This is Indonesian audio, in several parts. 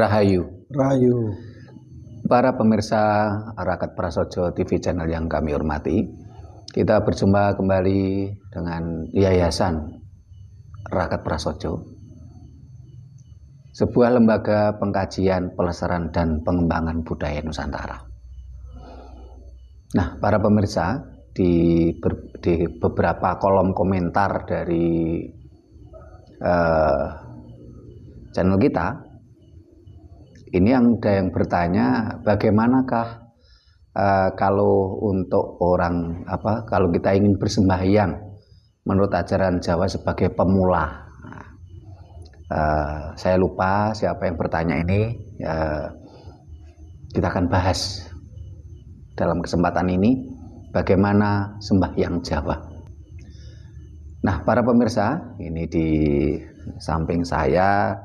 Rahayu. Rahayu. Para pemirsa Rakat Prasojo TV channel yang kami hormati, kita berjumpa kembali dengan Yayasan Rakat Prasojo, sebuah lembaga pengkajian, pelestarian, dan pengembangan budaya Nusantara. Nah, para pemirsa, di beberapa kolom komentar dari channel kita, ini ada yang bertanya, bagaimanakah kalau untuk orang kalau kita ingin bersembahyang menurut ajaran Jawa sebagai pemula. Saya lupa siapa yang bertanya ini. Kita akan bahas dalam kesempatan ini bagaimana sembahyang Jawa. Nah, para pemirsa, ini di samping saya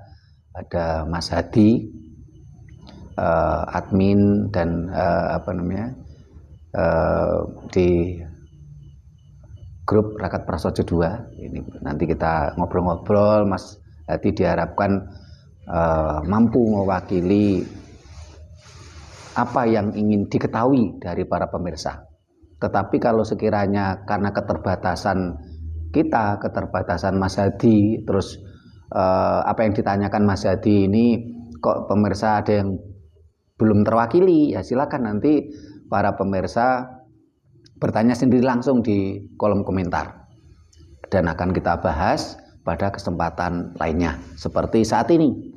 ada Mas Hadi, admin dan di grup Rakat Prasojo 2. Ini nanti kita ngobrol-ngobrol. Mas Hadi diharapkan mampu mewakili apa yang ingin diketahui dari para pemirsa. Tetapi kalau sekiranya karena keterbatasan kita, keterbatasan Mas Hadi, terus apa yang ditanyakan Mas Hadi ini kok pemirsa ada yang belum terwakili, ya silakan nanti para pemirsa bertanya sendiri langsung di kolom komentar, dan akan kita bahas pada kesempatan lainnya. Seperti saat ini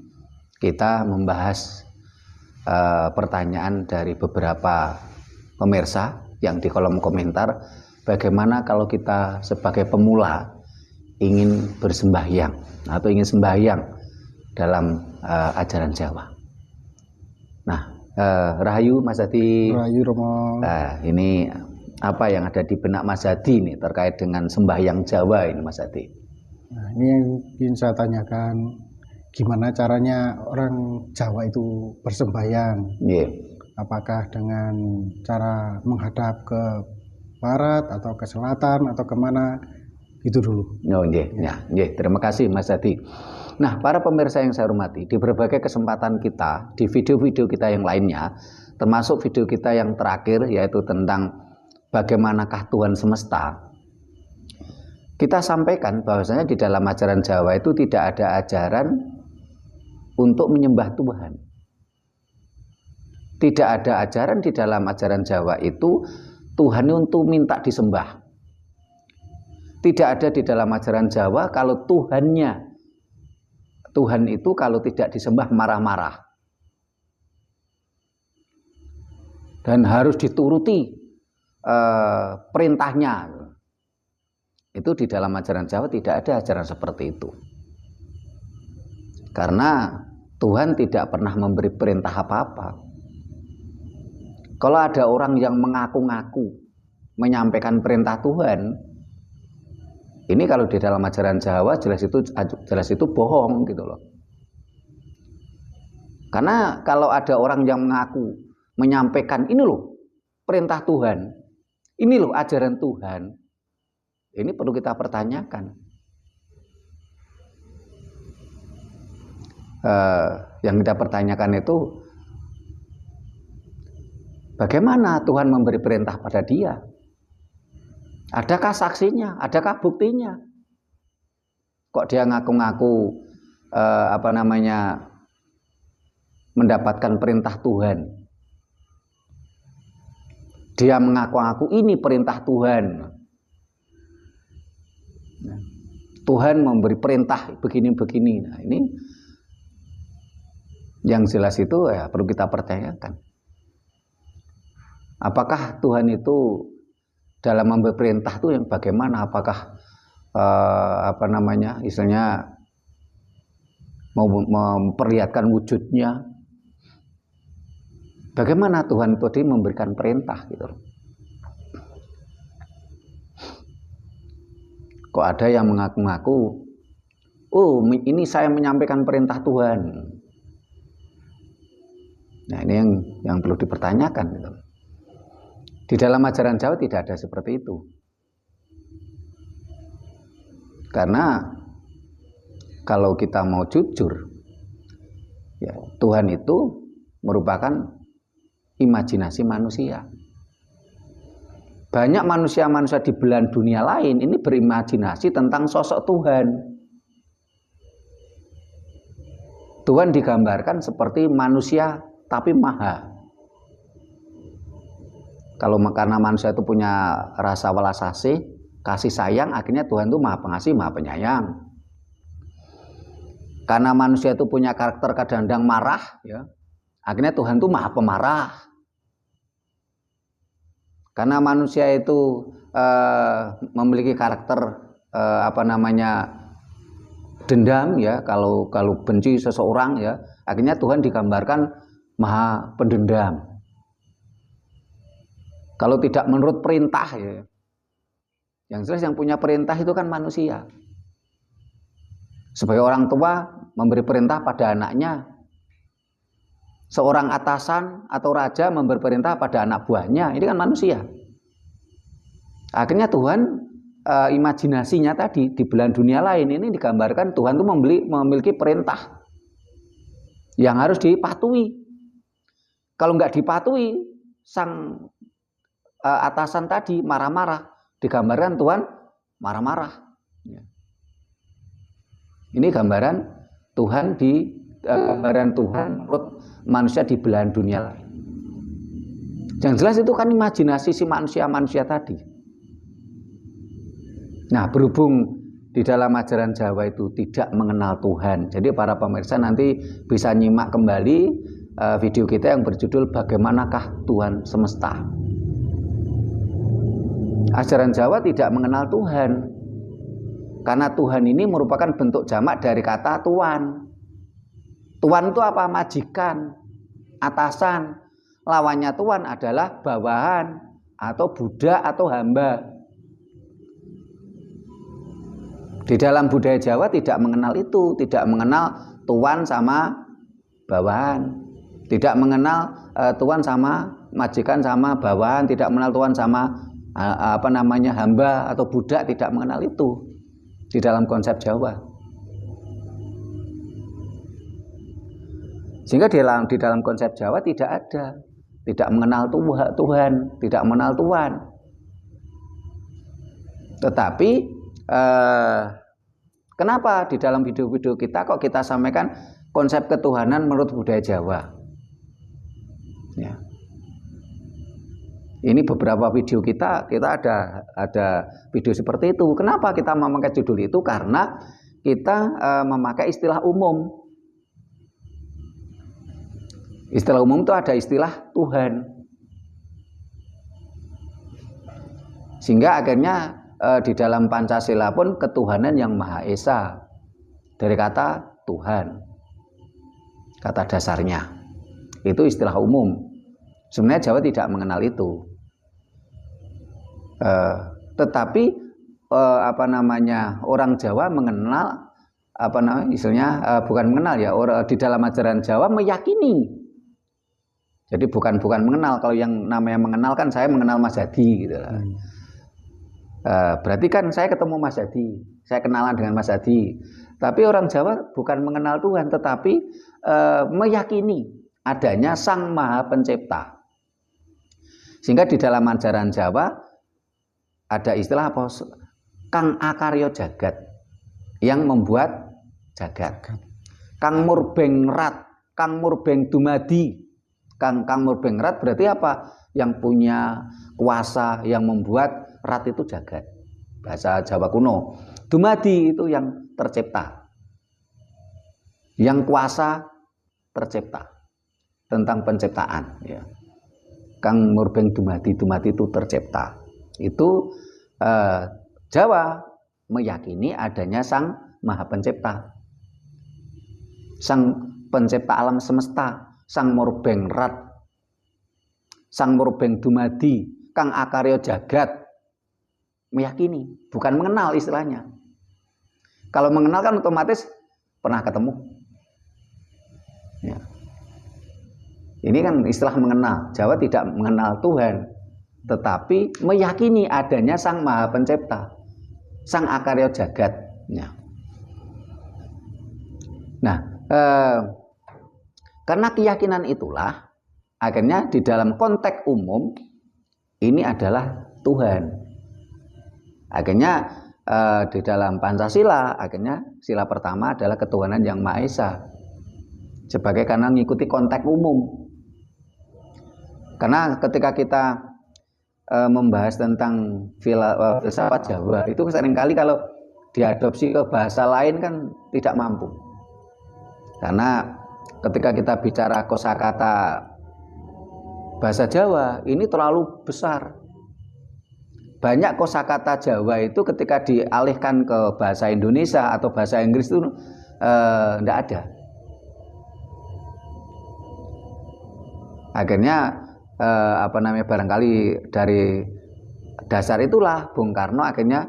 kita membahas pertanyaan dari beberapa pemirsa yang di kolom komentar, bagaimana kalau kita sebagai pemula ingin bersembahyang atau ingin sembahyang dalam ajaran Jawa. Nah, Rahayu Mas Hadi. Rahayu Romo. Nah, ini apa yang ada di benak Mas Hadi ini terkait dengan sembahyang Jawa ini, Mas Hadi? Nah, ini yang ingin saya tanyakan, gimana caranya orang Jawa itu bersembahyang? Yeah. Apakah dengan cara menghadap ke barat atau ke selatan atau kemana? Itu dulu. Oh, yeah. Terima kasih Mas Hadi. Nah, para pemirsa yang saya hormati, di berbagai kesempatan kita, di video-video kita yang lainnya, termasuk video kita yang terakhir, yaitu tentang bagaimanakah Tuhan semesta, kita sampaikan bahwasanya di dalam ajaran Jawa itu tidak ada ajaran untuk menyembah Tuhan. Tidak ada ajaran di dalam ajaran Jawa itu Tuhan untuk minta disembah. Tidak ada di dalam ajaran Jawa kalau Tuhan itu kalau tidak disembah marah-marah dan harus dituruti perintahnya. Itu di dalam ajaran Jawa tidak ada ajaran seperti itu, karena Tuhan tidak pernah memberi perintah apa-apa. Kalau ada orang yang mengaku-ngaku menyampaikan perintah Tuhan, ini kalau di dalam ajaran Jawa jelas itu bohong gitu loh. Karena kalau ada orang yang mengaku menyampaikan ini loh perintah Tuhan, ini loh ajaran Tuhan, ini perlu kita pertanyakan. Yang kita pertanyakan itu bagaimana Tuhan memberi perintah pada dia? Adakah saksinya? Adakah buktinya? Kok dia ngaku-ngaku mendapatkan perintah Tuhan? Dia mengaku-ngaku ini perintah Tuhan. Tuhan memberi perintah begini-begini. Nah, ini yang jelas itu ya perlu kita pertanyakan. Apakah Tuhan itu dalam memberi perintah itu yang bagaimana? Apakah istilahnya mau memperlihatkan wujudnya? Bagaimana Tuhan itu memberikan perintah gitu? Kok ada yang mengaku-ngaku, oh ini saya menyampaikan perintah Tuhan. Nah, ini yang perlu dipertanyakan gitu. Di dalam ajaran Jawa tidak ada seperti itu. Karena kalau kita mau jujur, Ya, Tuhan itu merupakan imajinasi manusia. Banyak manusia-manusia di belahan dunia lain ini berimajinasi tentang sosok Tuhan. Tuhan digambarkan seperti manusia tapi maha. Kalau karena manusia itu punya rasa welas asih, kasih sayang, akhirnya Tuhan itu maha pengasih, maha penyayang. Karena manusia itu punya karakter kadang-kadang marah, ya, akhirnya Tuhan itu maha pemarah. Karena manusia itu memiliki karakter dendam, ya, kalau benci seseorang, ya, akhirnya Tuhan digambarkan maha pendendam. Kalau tidak menurut perintah, ya, yang jelas yang punya perintah itu kan manusia. Sebagai orang tua memberi perintah pada anaknya, seorang atasan atau raja memberi perintah pada anak buahnya, ini kan manusia. Akhirnya Tuhan imajinasinya tadi di belahan dunia lain ini digambarkan Tuhan itu memiliki perintah yang harus dipatuhi. Kalau nggak dipatuhi, sang atasan tadi marah-marah, digambarkan Tuhan marah-marah. Ini gambaran Tuhan menurut manusia di belahan dunia lain. Yang jelas itu kan imajinasi si manusia-manusia tadi. Nah, berhubung di dalam ajaran Jawa itu tidak mengenal Tuhan, jadi para pemirsa nanti bisa nyimak kembali video kita yang berjudul Bagaimanakah Tuhan Semesta. Ajaran Jawa tidak mengenal Tuhan, karena Tuhan ini merupakan bentuk jamak dari kata tuan. Tuan itu apa? Majikan, atasan. Lawannya tuan adalah bawahan atau budak atau hamba. Di dalam budaya Jawa tidak mengenal itu, tidak mengenal tuan sama bawahan, tidak mengenal tuan sama majikan sama bawahan, tidak mengenal tuan sama hamba atau budak, tidak mengenal itu di dalam konsep Jawa. Sehingga di dalam konsep Jawa tidak ada, tidak mengenal Tuhan, tidak mengenal Tuhan. Tetapi kenapa di dalam video-video kita kok kita sampaikan konsep ketuhanan menurut budaya Jawa? Ya. Ini beberapa video kita ada video seperti itu. Kenapa kita memakai judul itu? Karena kita memakai istilah umum. Istilah umum itu ada istilah Tuhan. Sehingga akhirnya di dalam Pancasila pun ketuhanan yang Maha Esa, dari kata Tuhan, kata dasarnya itu istilah umum. Sebenarnya Jawa tidak mengenal itu, tetapi orang Jawa mengenal bukan mengenal ya, di dalam ajaran Jawa meyakini. Jadi bukan mengenal. Kalau yang namanya mengenal kan saya mengenal Mas Hadi gitu lah. Berarti kan saya ketemu Mas Hadi, saya kenalan dengan Mas Hadi. Tapi orang Jawa bukan mengenal Tuhan, tetapi meyakini adanya Sang Maha Pencipta. Sehingga di dalam ajaran Jawa ada istilah apa? Kang Akarya Jagat, yang membuat jagat. Kang Murbeng Rat, Kang Murbeng Dumadi. Kang Murbeng Rat berarti apa? Yang punya kuasa, yang membuat. Rat itu jagat, bahasa Jawa kuno. Dumadi itu yang tercipta, yang kuasa tercipta, tentang penciptaan, ya. Kang Murbeng Dumadi, Dumadi itu tercipta. Itu Jawa meyakini adanya Sang Maha Pencipta, Sang Pencipta alam semesta, Sang Murbeng Rat, Sang Murbeng Dumadi, Kang Akarya Jagat. Meyakini, bukan mengenal istilahnya. Kalau mengenal kan otomatis pernah ketemu. Ya. Ini kan istilah mengenal. Jawa tidak mengenal Tuhan, tetapi meyakini adanya Sang Maha Pencipta, Sang Akarya Jagat. Ya. Nah, Karena keyakinan itulah akhirnya di dalam konteks umum ini adalah Tuhan. Akhirnya di dalam Pancasila akhirnya sila pertama adalah ketuhanan yang Maha Esa. Sebagai karena mengikuti konteks umum. Karena ketika kita membahas tentang filsafat Jawa itu seringkali kalau diadopsi ke bahasa lain kan tidak mampu. Karena ketika kita bicara kosakata bahasa Jawa ini terlalu besar. Banyak kosakata Jawa itu ketika dialihkan ke bahasa Indonesia atau bahasa Inggris itu tidak ada. Akhirnya barangkali dari dasar itulah Bung Karno akhirnya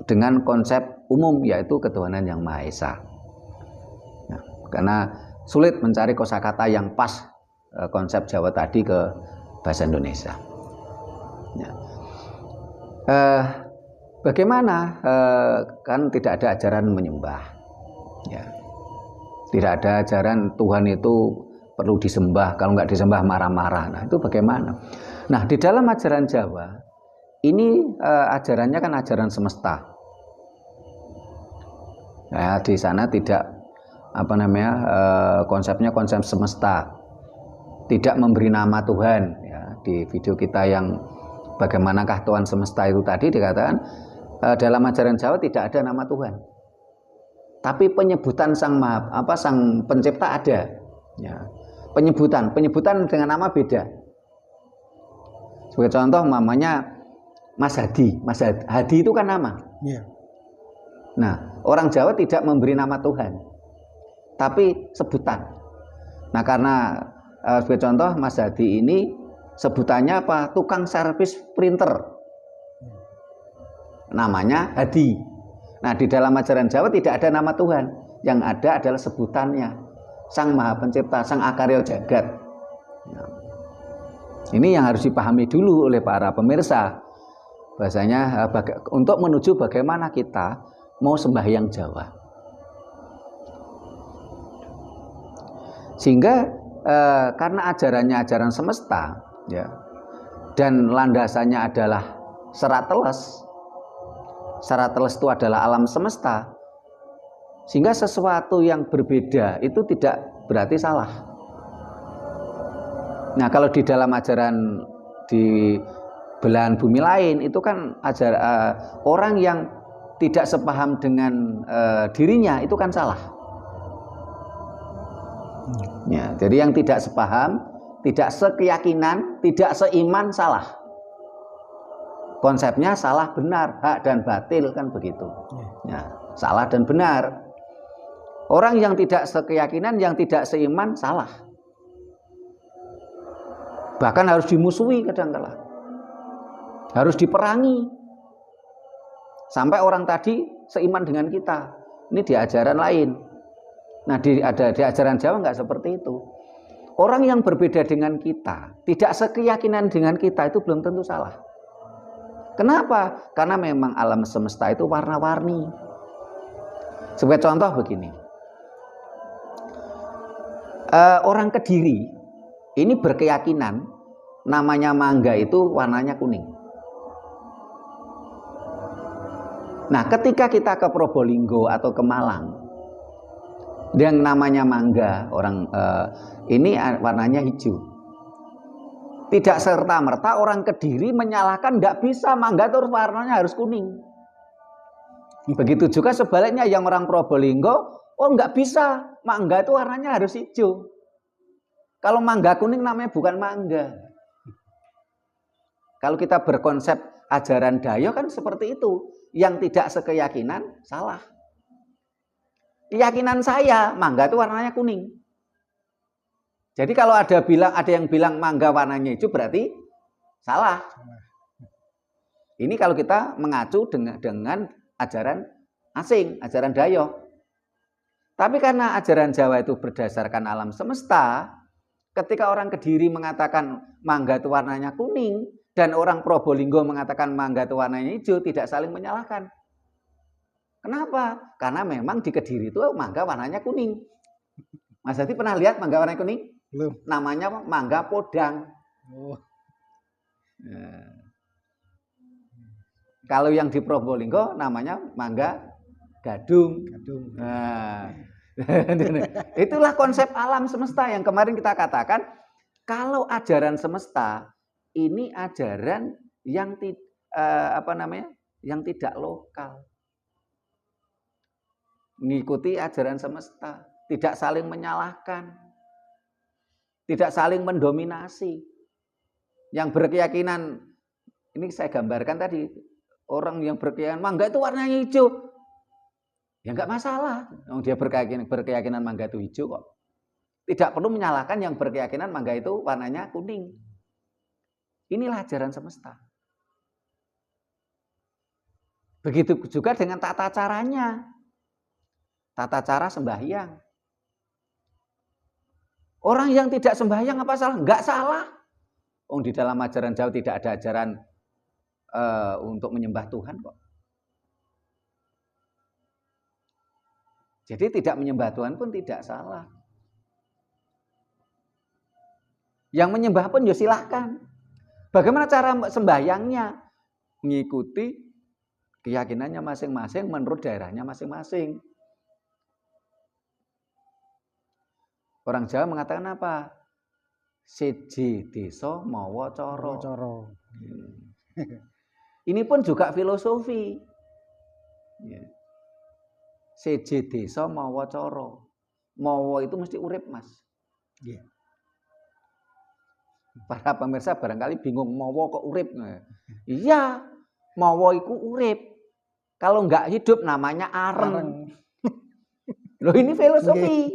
dengan konsep umum yaitu ketuhanan yang Maha Esa. Nah, karena sulit mencari kosakata yang pas konsep Jawa tadi ke bahasa Indonesia. Ya. Bagaimana kan tidak ada ajaran menyembah, ya. Tidak ada ajaran Tuhan itu perlu disembah, kalau nggak disembah marah-marah. Nah itu bagaimana? Nah di dalam ajaran Jawa ini ajarannya kan ajaran semesta. Nah, di sana tidak konsepnya konsep semesta, tidak memberi nama Tuhan. Ya, di video kita yang bagaimanakah Tuhan semesta itu tadi dikatakan dalam ajaran Jawa tidak ada nama Tuhan, tapi penyebutan sang pencipta ada. Ya. Penyebutan dengan nama beda. Sebagai contoh, namanya Mas Hadi. Hadi itu kan nama. Yeah. Nah, orang Jawa tidak memberi nama Tuhan, tapi sebutan. Nah, karena sebagai contoh Mas Hadi ini sebutannya apa? Tukang servis printer. Namanya Hadi. Nah, di dalam ajaran Jawa tidak ada nama Tuhan. Yang ada adalah sebutannya. Sang Maha Pencipta, Sang Akarya Jagat. Nah, ini yang harus dipahami dulu oleh para pemirsa. Bahasanya untuk menuju bagaimana kita mau sembahyang Jawa. Sehingga karena ajarannya ajaran semesta, ya, dan landasannya adalah serat teles. Serat teles itu adalah alam semesta. Sehingga sesuatu yang berbeda itu tidak berarti salah. Nah, kalau di dalam ajaran di belahan bumi lain itu kan orang yang tidak sepaham dengan dirinya itu kan salah. Ya, jadi yang tidak sepaham, tidak sekeyakinan, tidak seiman salah. Konsepnya salah benar, hak dan batil kan begitu. Ya, salah dan benar. Orang yang tidak sekeyakinan, yang tidak seiman, salah. Bahkan harus dimusuhi kadang-kala. Harus diperangi. Sampai orang tadi seiman dengan kita. Ini di ajaran lain. Nah, di ajaran Jawa nggak seperti itu. Orang yang berbeda dengan kita, tidak sekeyakinan dengan kita, itu belum tentu salah. Kenapa? Karena memang alam semesta itu warna-warni. Sebagai contoh begini. Orang Kediri ini berkeyakinan namanya mangga itu warnanya kuning. Nah, ketika kita ke Probolinggo atau ke Malang, yang namanya mangga ini warnanya hijau. Tidak serta-merta orang Kediri menyalahkan tidak bisa mangga terus warnanya harus kuning. Begitu juga sebaliknya yang orang Probolinggo, nggak bisa, mangga itu warnanya harus hijau. Kalau mangga kuning namanya bukan mangga. Kalau kita berkonsep ajaran Dayo kan seperti itu. Yang tidak sekeyakinan salah. Keyakinan saya mangga itu warnanya kuning. Jadi kalau ada yang bilang mangga warnanya hijau berarti salah. Ini kalau kita mengacu dengan ajaran asing, ajaran Dayo. Tapi karena ajaran Jawa itu berdasarkan alam semesta, ketika orang Kediri mengatakan mangga itu warnanya kuning, dan orang Probolinggo mengatakan mangga itu warnanya hijau, tidak saling menyalahkan. Kenapa? Karena memang di Kediri itu mangga warnanya kuning. Mas Hadi pernah lihat mangga warna kuning? Belum. Namanya apa? Mangga podang. Oh. Nah. Kalau yang di Probolinggo namanya mangga gadung. Gadung. Nah. Itulah konsep alam semesta yang kemarin kita katakan, kalau ajaran semesta ini ajaran yang yang tidak lokal. Mengikuti ajaran semesta, tidak saling menyalahkan, tidak saling mendominasi. Yang berkeyakinan, ini saya gambarkan tadi, orang yang berkeyakinan mangga itu warnanya hijau, ya nggak masalah. Dia berkeyakinan mangga itu hijau kok. Tidak perlu menyalahkan yang berkeyakinan mangga itu warnanya kuning. Inilah ajaran semesta. Begitu juga dengan tata caranya. Tata cara sembahyang. Orang yang tidak sembahyang apa salah? Enggak salah. Di dalam ajaran Jawa tidak ada ajaran untuk menyembah Tuhan kok. Jadi tidak menyembah Tuhan pun tidak salah. Yang menyembah pun ya silahkan. Bagaimana cara sembahyangnya? Mengikuti keyakinannya masing-masing menurut daerahnya masing-masing. Orang Jawa mengatakan apa? Siji desa mawa cara. Ini pun juga filosofi. Siji desa mawa cara. Mawa itu mesti urip, Mas. Yeah. Para pemirsa barangkali bingung, mawa kok urip? Iya, mawa iku urip. Kalau enggak hidup namanya areng. Loh, ini filosofi.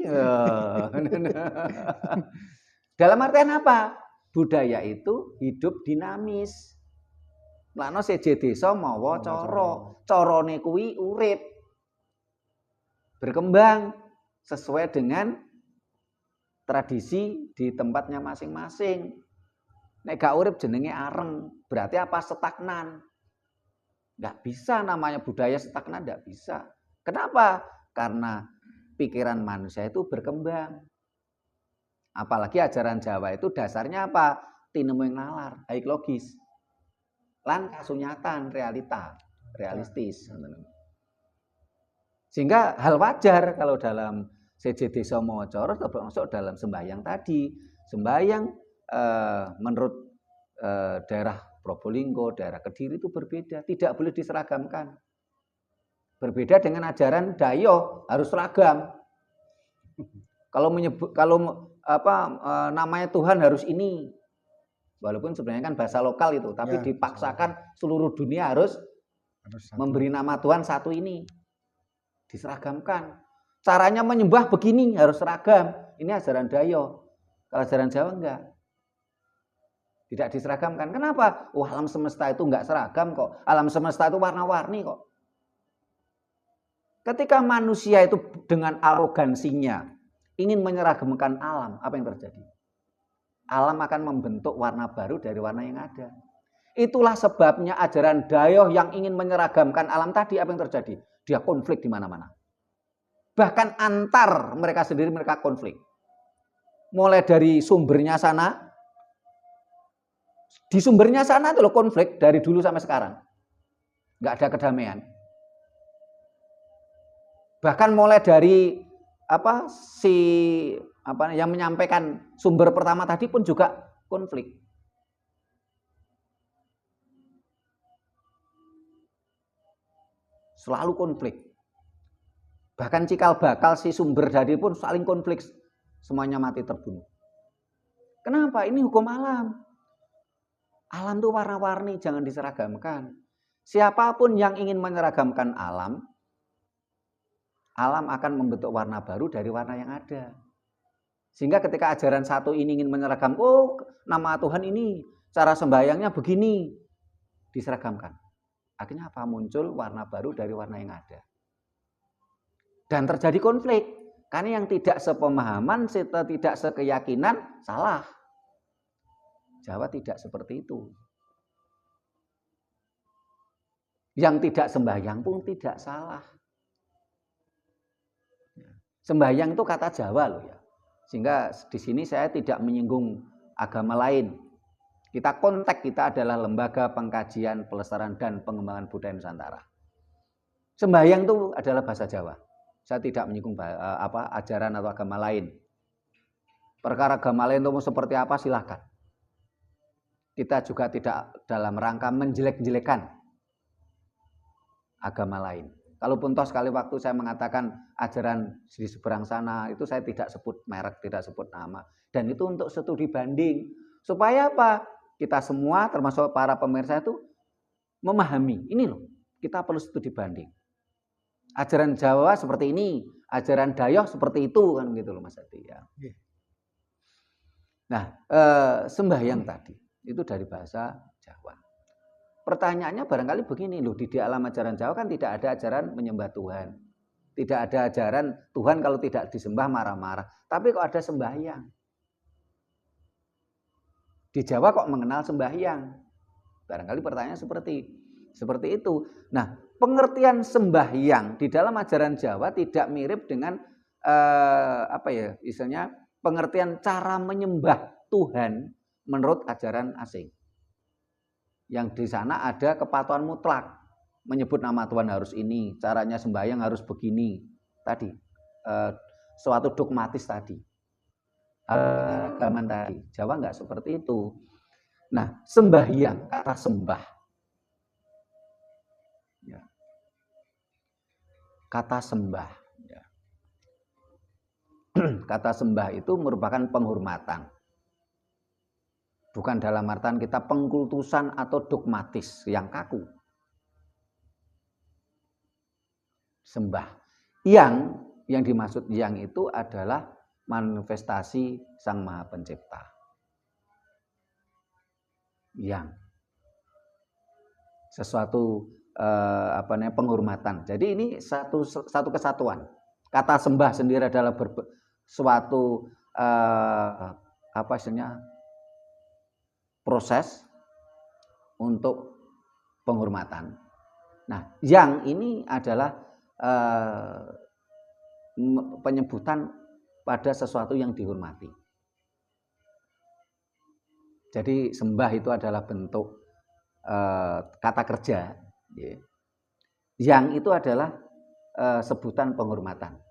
Dalam artian apa? Budaya itu hidup dinamis. Lano seje desa mawa cara. Carane kuwi urip. Berkembang sesuai dengan tradisi di tempatnya masing-masing. Nek gak urip jenenge areng. Berarti apa? Stagnan. Enggak bisa namanya budaya stagnan, enggak bisa. Kenapa? Karena pikiran manusia itu berkembang. Apalagi ajaran Jawa itu dasarnya apa? Tinemu yang nalar, baik logis. Lan kasunyatan, realistis. Sehingga hal wajar kalau dalam seje desa mawa cara termasuk dalam sembahyang tadi. Sembahyang menurut daerah Probolinggo, daerah Kediri itu berbeda, tidak boleh diseragamkan. Berbeda dengan ajaran Dayo, harus seragam. Namanya Tuhan harus ini. Walaupun sebenarnya kan bahasa lokal itu, tapi ya, dipaksakan seluruh dunia harus memberi nama Tuhan satu ini. Diseragamkan. Caranya menyembah begini, harus seragam. Ini ajaran Dayo. Kalau ajaran Jawa enggak. Tidak diseragamkan. Kenapa? Alam semesta itu enggak seragam kok. Alam semesta itu warna-warni kok. Ketika manusia itu dengan arogansinya ingin menyeragamkan alam, apa yang terjadi? Alam akan membentuk warna baru dari warna yang ada. Itulah sebabnya ajaran Dayo yang ingin menyeragamkan alam tadi, apa yang terjadi? Dia konflik di mana-mana. Bahkan antar mereka sendiri mereka konflik. Mulai dari sumbernya sana, di sumbernya sana itu loh konflik dari dulu sampai sekarang. Nggak ada kedamaian. Bahkan mulai dari yang menyampaikan sumber pertama tadi pun juga konflik. Selalu konflik. Bahkan cikal bakal si sumber tadi pun saling konflik. Semuanya mati terbunuh. Kenapa? Ini hukum alam. Alam itu warna-warni, jangan diseragamkan. Siapapun yang ingin menyeragamkan alam, alam akan membentuk warna baru dari warna yang ada. Sehingga ketika ajaran satu ini ingin menyeragam, nama Tuhan ini, cara sembahyangnya begini, diseragamkan. Akhirnya apa? Muncul warna baru dari warna yang ada. Dan terjadi konflik. Karena yang tidak sepemahaman, tidak sekeyakinan, salah. Jawa tidak seperti itu. Yang tidak sembahyang pun tidak salah. Sembahyang itu kata Jawa loh ya. Sehingga di sini saya tidak menyinggung agama lain. Kita konteks kita adalah lembaga pengkajian, pelestarian dan pengembangan budaya Nusantara. Sembahyang itu adalah bahasa Jawa. Saya tidak menyinggung ajaran atau agama lain. Perkara agama lain itu seperti apa silahkan. Kita juga tidak dalam rangka menjelek-jelekan agama lain. Kalaupun toh sekali waktu saya mengatakan ajaran di seberang sana, itu saya tidak sebut merek, tidak sebut nama. Dan itu untuk studi banding. Supaya apa? Kita semua termasuk para pemirsa itu memahami. Ini loh, kita perlu studi banding. Ajaran Jawa seperti ini, ajaran Dayak seperti itu, kan gitu loh Mas Adi ya. Nah, sembahyang tadi itu dari bahasa Jawa. Pertanyaannya barangkali begini loh, di dalam ajaran Jawa kan tidak ada ajaran menyembah Tuhan. Tidak ada ajaran Tuhan kalau tidak disembah marah-marah. Tapi kok ada sembahyang? Di Jawa kok mengenal sembahyang? Barangkali pertanyaan seperti itu. Nah, pengertian sembahyang di dalam ajaran Jawa tidak mirip dengan istilahnya pengertian cara menyembah Tuhan menurut ajaran asing. Yang di sana ada kepatuhan mutlak, menyebut nama Tuhan harus ini, caranya sembahyang harus begini. Tadi suatu dogmatis tadi, agama tadi. Jawa nggak seperti itu. Nah, sembahyang, kata sembah, ya. Kata sembah, ya. Kata sembah itu merupakan penghormatan. Bukan dalam artian kita pengkultusan atau dogmatis yang kaku. Sembah. Yang dimaksud yang itu adalah manifestasi Sang Maha Pencipta. Yang sesuatu penghormatan. Jadi ini satu kesatuan. Kata sembah sendiri adalah suatu proses untuk penghormatan. Nah, yang ini adalah penyebutan pada sesuatu yang dihormati. Jadi sembah itu adalah bentuk kata kerja. Yang itu adalah sebutan penghormatan.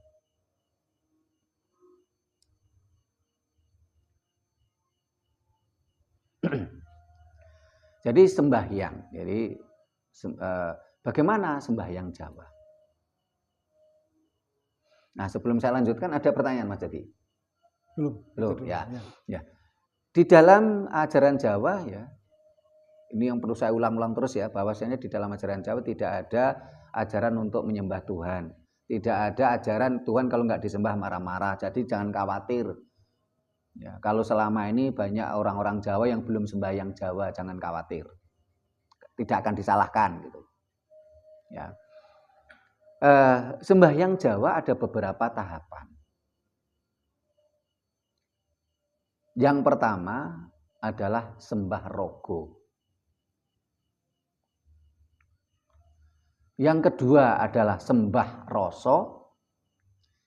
Jadi sembahyang. Jadi bagaimana sembahyang Jawa? Nah, sebelum saya lanjutkan ada pertanyaan Mas Jadi. Belum ya. Di dalam ajaran Jawa ya, ini yang perlu saya ulang-ulang terus ya, bahwasanya di dalam ajaran Jawa tidak ada ajaran untuk menyembah Tuhan. Tidak ada ajaran Tuhan kalau nggak disembah marah-marah. Jadi jangan khawatir. Ya, kalau selama ini banyak orang-orang Jawa yang belum sembahyang Jawa, jangan khawatir. Tidak akan disalahkan gitu. Ya. Sembahyang Jawa ada beberapa tahapan. Yang pertama adalah sembah rogo. Yang kedua adalah sembah rasa.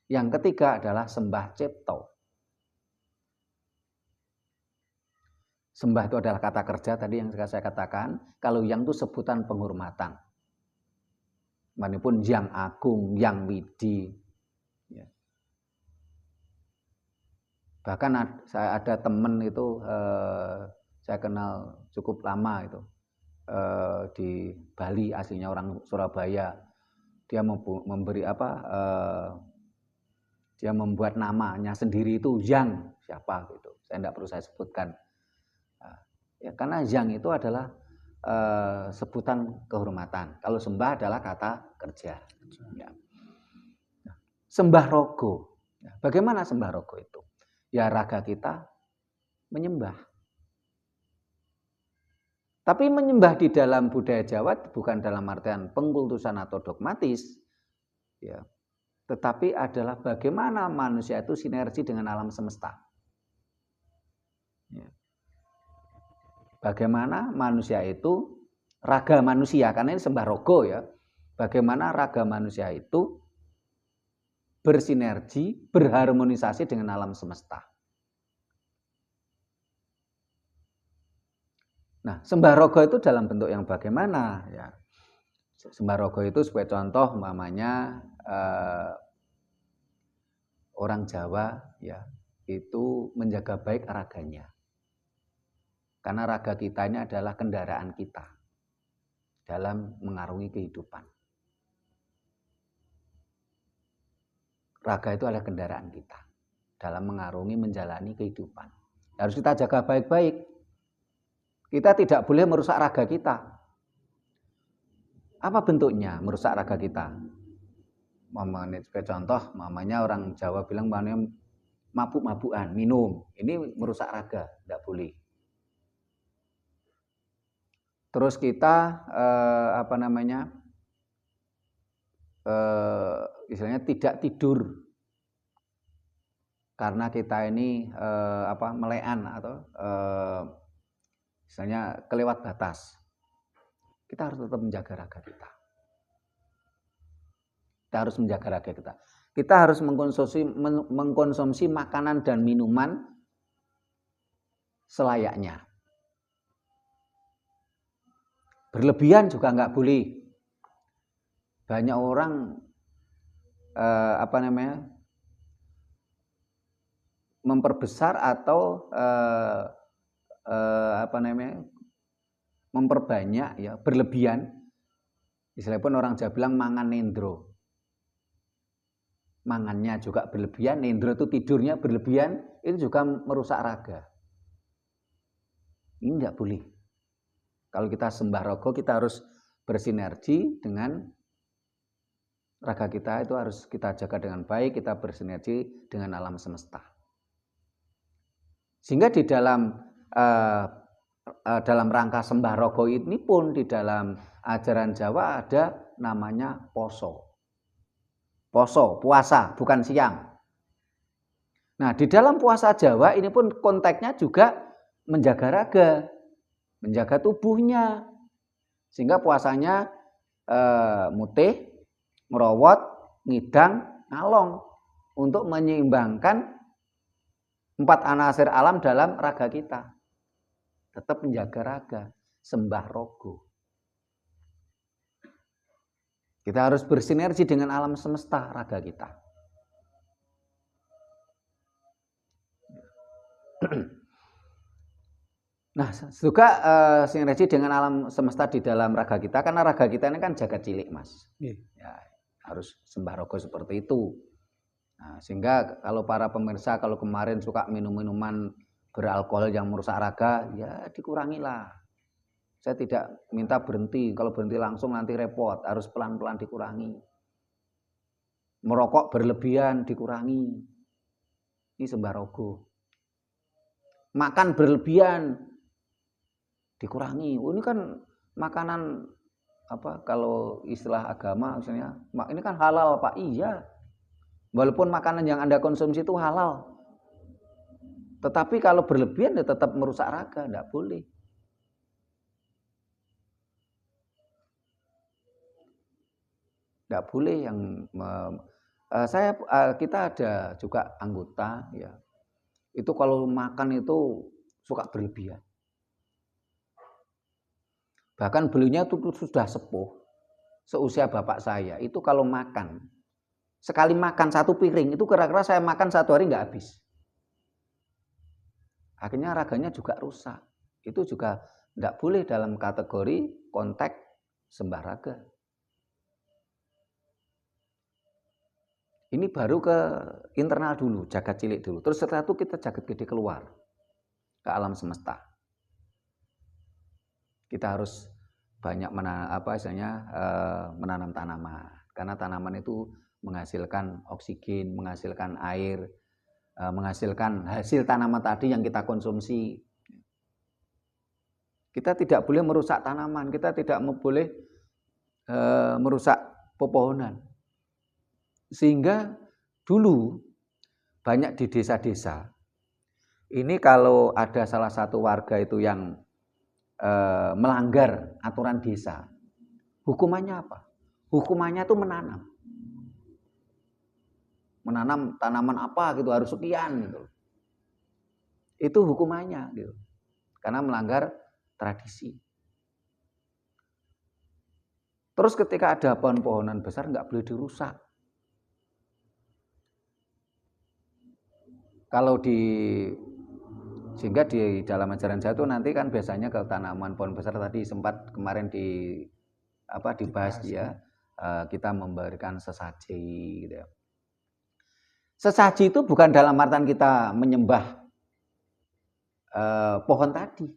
Yang ketiga adalah sembah cipta. Sembah itu adalah kata kerja tadi yang saya katakan. Kalau yang itu sebutan penghormatan. Manapun yang agung, yang widi. Ya. Bahkan saya ada teman itu, saya kenal cukup lama itu. Di Bali, aslinya orang Surabaya. Dia memberi dia membuat namanya sendiri itu Yang siapa gitu. Saya tidak perlu saya sebutkan. Ya, karena yang itu adalah sebutan kehormatan. Kalau sembah adalah kata kerja. Ya. Sembah rogo. Ya, bagaimana sembah rogo itu? Ya raga kita menyembah. Tapi menyembah di dalam budaya Jawa bukan dalam artian pengkultusan atau dogmatis. Ya. Tetapi adalah bagaimana manusia itu sinergi dengan alam semesta. Ya. Bagaimana manusia itu, raga manusia, karena ini sembah rogo ya. Bagaimana raga manusia itu bersinergi, berharmonisasi dengan alam semesta. Nah, sembah rogo itu dalam bentuk yang bagaimana? Ya, sembah rogo itu sebagai contoh, umpamanya orang Jawa ya itu menjaga baik raganya. Karena raga kita ini adalah kendaraan kita dalam mengarungi kehidupan. Raga itu adalah kendaraan kita dalam mengarungi, menjalani kehidupan. Harus kita jaga baik-baik. Kita tidak boleh merusak raga kita. Apa bentuknya merusak raga kita? Sebagai contoh, mamanya orang Jawa bilang mabuk-mabukan, minum. Ini merusak raga, tidak boleh. Terus kita istilahnya tidak tidur karena kita ini melean atau misalnya kelewat batas. Kita harus tetap menjaga raga kita. Kita harus menjaga raga kita. Kita harus mengkonsumsi makanan dan minuman selayaknya. Berlebihan juga nggak boleh. Banyak orang memperbesar atau memperbanyak ya berlebihan. Istilahnya pun orang Jawa bilang mangan nendro. Mangannya juga berlebihan, nendro itu tidurnya berlebihan, itu juga merusak raga. Ini tidak boleh. Kalau kita sembah rogo, kita harus bersinergi dengan raga kita, itu harus kita jaga dengan baik, kita bersinergi dengan alam semesta. Sehingga di dalam rangka sembah rogo ini pun di dalam ajaran Jawa ada namanya poso. Poso, puasa, bukan siang. Nah, di dalam puasa Jawa ini pun konteksnya juga menjaga raga, menjaga tubuhnya. Sehingga puasanya mutih, ngerowot, ngidang, ngalong untuk menyeimbangkan 4 anasir alam dalam raga kita. Tetap menjaga raga, sembah rogo. Kita harus bersinergi dengan alam semesta raga kita. Nah, juga sinergi dengan alam semesta di dalam raga kita, karena raga kita ini kan jagat cilik, Mas. Ya, harus sembah rogo seperti itu. Nah, sehingga kalau para pemirsa kalau kemarin suka minum-minuman beralkohol yang merusak raga, ya dikurangilah. Saya tidak minta berhenti, kalau berhenti langsung nanti repot, harus pelan-pelan dikurangi. Merokok berlebihan dikurangi. Ini sembah rogo. Makan berlebihan dikurangi. Ini kan makanan kalau istilah agama misalnya, ini kan halal, Pak. Iya. Walaupun makanan yang Anda konsumsi itu halal. Tetapi kalau berlebihan ya tetap merusak raga, tidak boleh. Tidak boleh yang kita ada juga anggota ya. Itu kalau makan itu suka berlebihan. Bahkan beliaunya itu sudah sepuh. Seusia bapak saya, itu kalau makan sekali makan 1 piring itu kira-kira saya makan 1 hari nggak habis. Akhirnya raganya juga rusak. Itu juga tidak boleh dalam kategori konteks sembah raga. Ini baru ke internal dulu, jagat cilik dulu. Terus setelah itu kita jagat gede keluar ke alam semesta. Kita harus banyak menanam tanaman, karena tanaman itu menghasilkan oksigen, menghasilkan air, menghasilkan hasil tanaman tadi yang kita konsumsi. Kita tidak boleh merusak tanaman, kita tidak boleh merusak pepohonan. Sehingga dulu banyak di desa-desa, ini kalau ada salah satu warga itu yang melanggar aturan desa, hukumannya apa? Hukumannya itu menanam. menanam tanaman apa gitu harus sekian gitu. Itu hukumannya gitu. Karena melanggar tradisi. Terus ketika ada pohon-pohonan besar nggak boleh dirusak. Kalau sehingga di dalam ajaran saya itu nanti kan biasanya kalau tanaman pohon besar tadi sempat kemarin dibahas ya, kita memberikan sesaji gitu ya. Sesaji itu bukan dalam artian kita menyembah pohon tadi,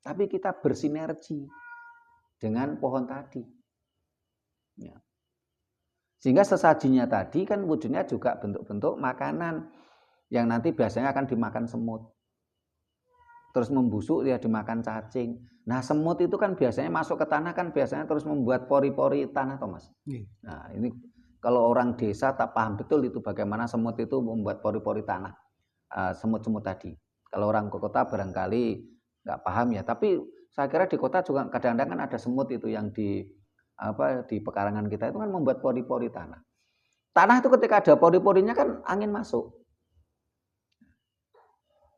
tapi kita bersinergi dengan pohon tadi. Ya. Sehingga sesajinya tadi kan wujudnya juga bentuk-bentuk makanan yang nanti biasanya akan dimakan semut. Terus membusuk dia dimakan cacing. Nah, semut itu kan biasanya masuk ke tanah kan biasanya terus membuat pori-pori tanah, Thomas. Nah, ini kalau orang desa tak paham betul itu bagaimana semut itu membuat pori-pori tanah. Semut-semut tadi. Kalau orang ke kota barangkali nggak paham ya, tapi saya kira di kota juga kadang-kadang kan ada semut itu yang di pekarangan kita itu kan membuat pori-pori tanah. Tanah itu ketika ada pori-porinya kan angin masuk.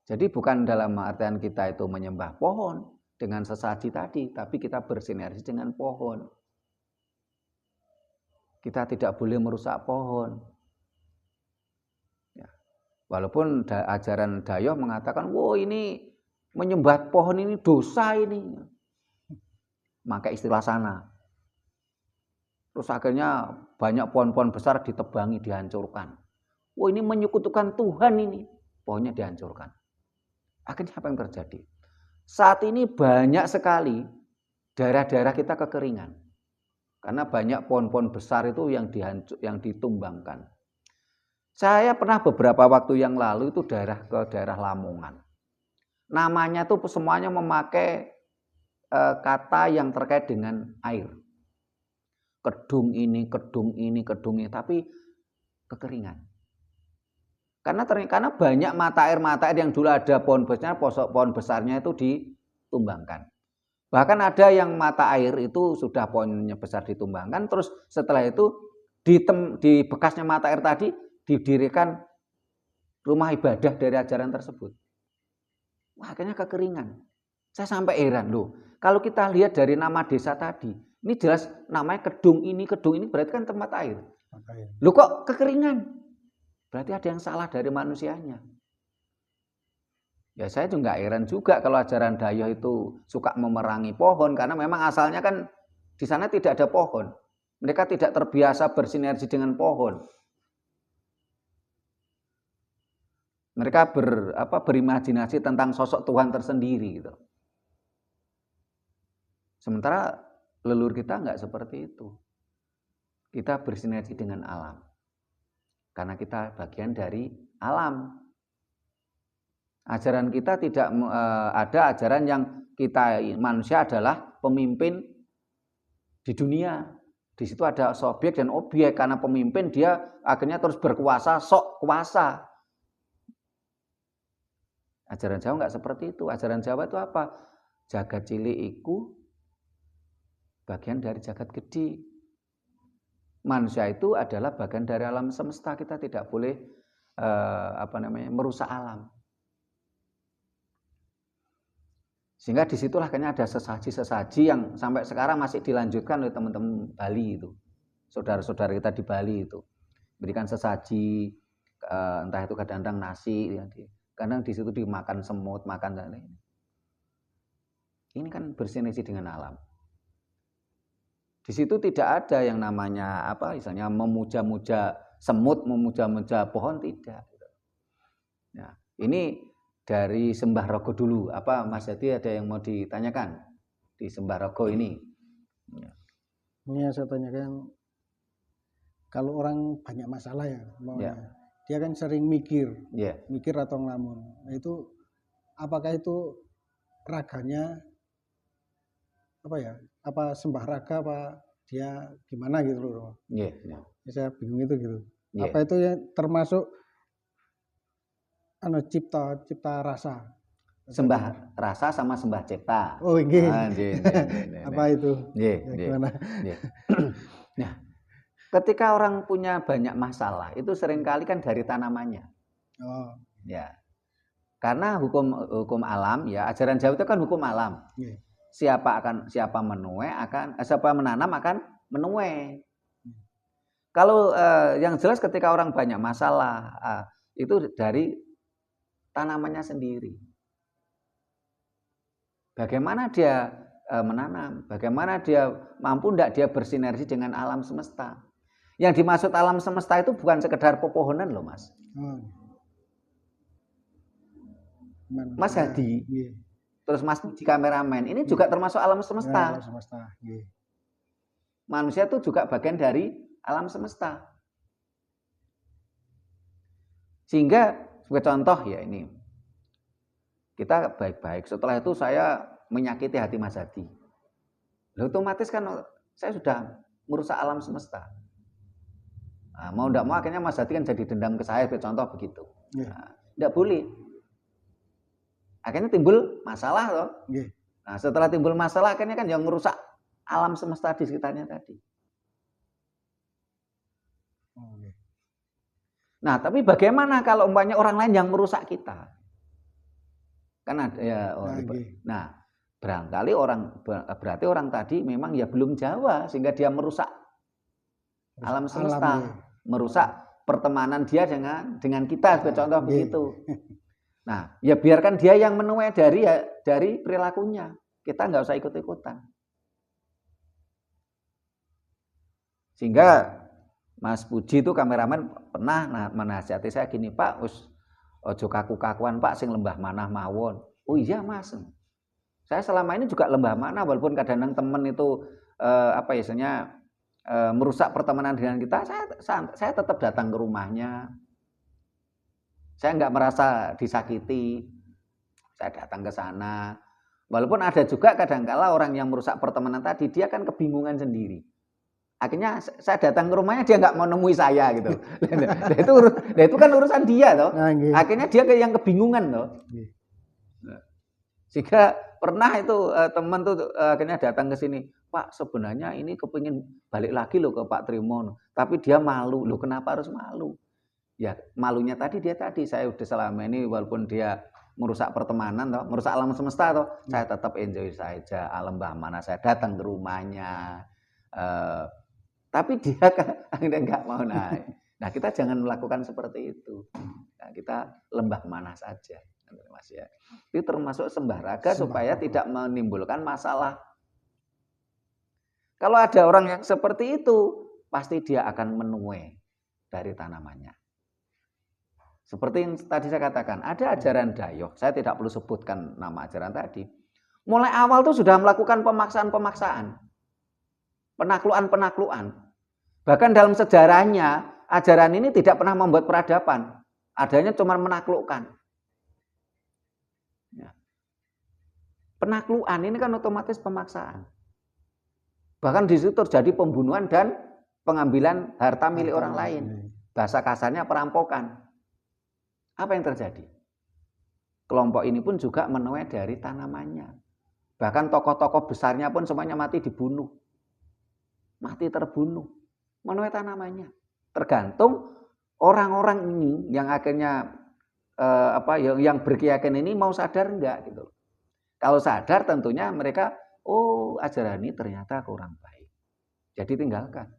Jadi bukan dalam artian kita itu menyembah pohon dengan sesaji tadi, tapi kita bersinergi dengan pohon. Kita tidak boleh merusak pohon. Ya. Walaupun ajaran Dayoh mengatakan, "Wah, ini menyembah pohon ini dosa ini." Pakai istilah sana. Terus akhirnya banyak pohon-pohon besar ditebangi, dihancurkan. "Wah, ini menyekutukan Tuhan ini." Pohonnya dihancurkan. Akhirnya apa yang terjadi? Saat ini banyak sekali daerah-daerah kita kekeringan. Karena banyak pohon-pohon besar itu yang ditumbangkan. Saya pernah beberapa waktu yang lalu itu ke daerah Lamongan. Namanya tuh semuanya memakai kata yang terkait dengan air. Kedung ini, tapi kekeringan. Karena banyak mata air yang dulu ada pohon besarnya itu ditumbangkan. Bahkan ada yang mata air itu sudah pohonnya besar ditumbangkan, terus setelah itu di bekasnya mata air tadi didirikan rumah ibadah dari ajaran tersebut. Wah, akhirnya kekeringan. Saya sampai heran loh. Kalau kita lihat dari nama desa tadi, ini jelas namanya kedung ini berarti kan tempat air. Loh kok kekeringan? Berarti ada yang salah dari manusianya. Ya saya juga heran juga kalau ajaran Dayoh itu suka memerangi pohon karena memang asalnya kan di sana tidak ada pohon. Mereka tidak terbiasa bersinergi dengan pohon. Mereka berimajinasi tentang sosok Tuhan tersendiri gitu. Sementara leluhur kita enggak seperti itu. Kita bersinergi dengan alam. Karena kita bagian dari alam. Ajaran kita tidak ada ajaran yang kita manusia adalah pemimpin di dunia. Di situ ada subjek dan objek. Karena pemimpin dia akhirnya terus berkuasa, sok kuasa. Ajaran Jawa enggak seperti itu. Ajaran Jawa itu apa? Jagat cilik iku bagian dari jagat gede. Manusia itu adalah bagian dari alam semesta. Kita tidak boleh merusak alam. Sehingga disitulah kayaknya ada sesaji-sesaji yang sampai sekarang masih dilanjutkan oleh teman-teman Bali itu. Saudara-saudara kita di Bali itu. Berikan sesaji, entah itu kadang-kadang nasi. Kadang di situ dimakan semut, makan dan lain. Ini kan bersinergi dengan alam. Di situ tidak ada yang namanya misalnya memuja-muja semut, memuja-muja pohon, tidak. Nah, ini dari Sembah Rogo dulu. Mas Hadi ada yang mau ditanyakan di Sembah Rogo ini? Ya. Ini yang saya tanyakan, kalau orang banyak masalah ya, dia kan sering mikir atau ngelamun. Nah, itu apakah itu raganya sembah raga dia gimana gitu loh. Saya bingung itu gitu. Apa itu yang termasuk cipta rasa? Sembah rasa sama sembah cipta. Oh, iya. Apa itu? Gimana? Nah, Ketika orang punya banyak masalah, itu seringkali kan dari tanamannya. Oh. Ya. Karena hukum alam, ya ajaran Jawa itu kan hukum alam. Yeah. Siapa menanam akan menuai. Kalau yang jelas ketika orang banyak masalah, itu dari tanamannya sendiri. Bagaimana dia menanam, bagaimana dia mampu tidak dia bersinergi dengan alam semesta. Yang dimaksud alam semesta itu bukan sekedar pepohonan loh, Mas. Mas Hadi, terus Mas Puji kameramen, ini juga termasuk alam semesta. Manusia itu juga bagian dari alam semesta. Sehingga sebagai contoh ya ini, kita baik-baik. Setelah itu saya menyakiti hati Mas Hadi. Otomatis kan saya sudah merusak alam semesta. Nah, mau tidak mau akhirnya Mas Hadi kan jadi dendam ke saya, contoh begitu. Nah, tidak boleh. Akhirnya timbul masalah loh. Nah, setelah timbul masalah akhirnya kan yang merusak alam semesta di sekitarnya tadi. Nah, tapi bagaimana kalau umpamanya orang lain yang merusak kita? Kan ada ya. Nah, barangkali berarti orang tadi memang ya belum Jawa sehingga dia merusak alam semesta, merusak pertemanan dia dengan kita, sebagai contoh begitu. Nah, ya biarkan dia yang menuai dari perilakunya. Kita nggak usah ikut-ikutan. Sehingga Mas Puji itu kameramen pernah menasihati saya gini, Pak, ojo kaku-kakuan Pak, sing lembah manah mawon. Oh iya Mas, saya selama ini juga lembah manah, walaupun kadang-kadang teman itu merusak pertemanan dengan kita, saya tetap datang ke rumahnya. Saya nggak merasa disakiti, saya datang ke sana. Walaupun ada juga kadang-kala orang yang merusak pertemanan tadi, dia kan kebingungan sendiri. Akhirnya saya datang ke rumahnya, dia nggak mau nemui saya gitu. itu kan urusan dia toh. Akhirnya dia yang kebingungan toh. Sehingga pernah itu teman tuh akhirnya datang ke sini, Pak sebenarnya ini kepingin balik lagi loh ke Pak Trimon, tapi dia malu. Loh kenapa harus malu? Ya malunya tadi saya udah selama ini walaupun dia merusak pertemanan toh, merusak alam semesta toh, saya tetap enjoy saja alam mana saya datang ke rumahnya. Tapi dia akhirnya nggak mau naik. Nah kita jangan melakukan seperti itu. Nah, kita lembah mana saja, Mas ya. Itu termasuk sembahraga supaya tidak menimbulkan masalah. Kalau ada orang yang seperti itu, pasti dia akan menuai dari tanamannya. Seperti yang tadi saya katakan, ada ajaran Dayoh. Saya tidak perlu sebutkan nama ajaran tadi. Mulai awal tuh sudah melakukan pemaksaan-pemaksaan, penaklukan. Bahkan dalam sejarahnya, ajaran ini tidak pernah membuat peradaban. Adanya cuma menaklukkan. Ya. Penaklukan ini kan otomatis pemaksaan. Bahkan di situ terjadi pembunuhan dan pengambilan harta milik orang lain. Bahasa kasarnya perampokan. Apa yang terjadi? Kelompok ini pun juga menuai dari tanamannya. Bahkan tokoh-tokoh besarnya pun semuanya mati dibunuh. Mati terbunuh. Menuai tanamannya. Tergantung orang-orang ini yang akhirnya yang berkeyakinan ini mau sadar enggak gitu. Kalau sadar tentunya mereka ajaran ini ternyata kurang baik. Jadi tinggalkan.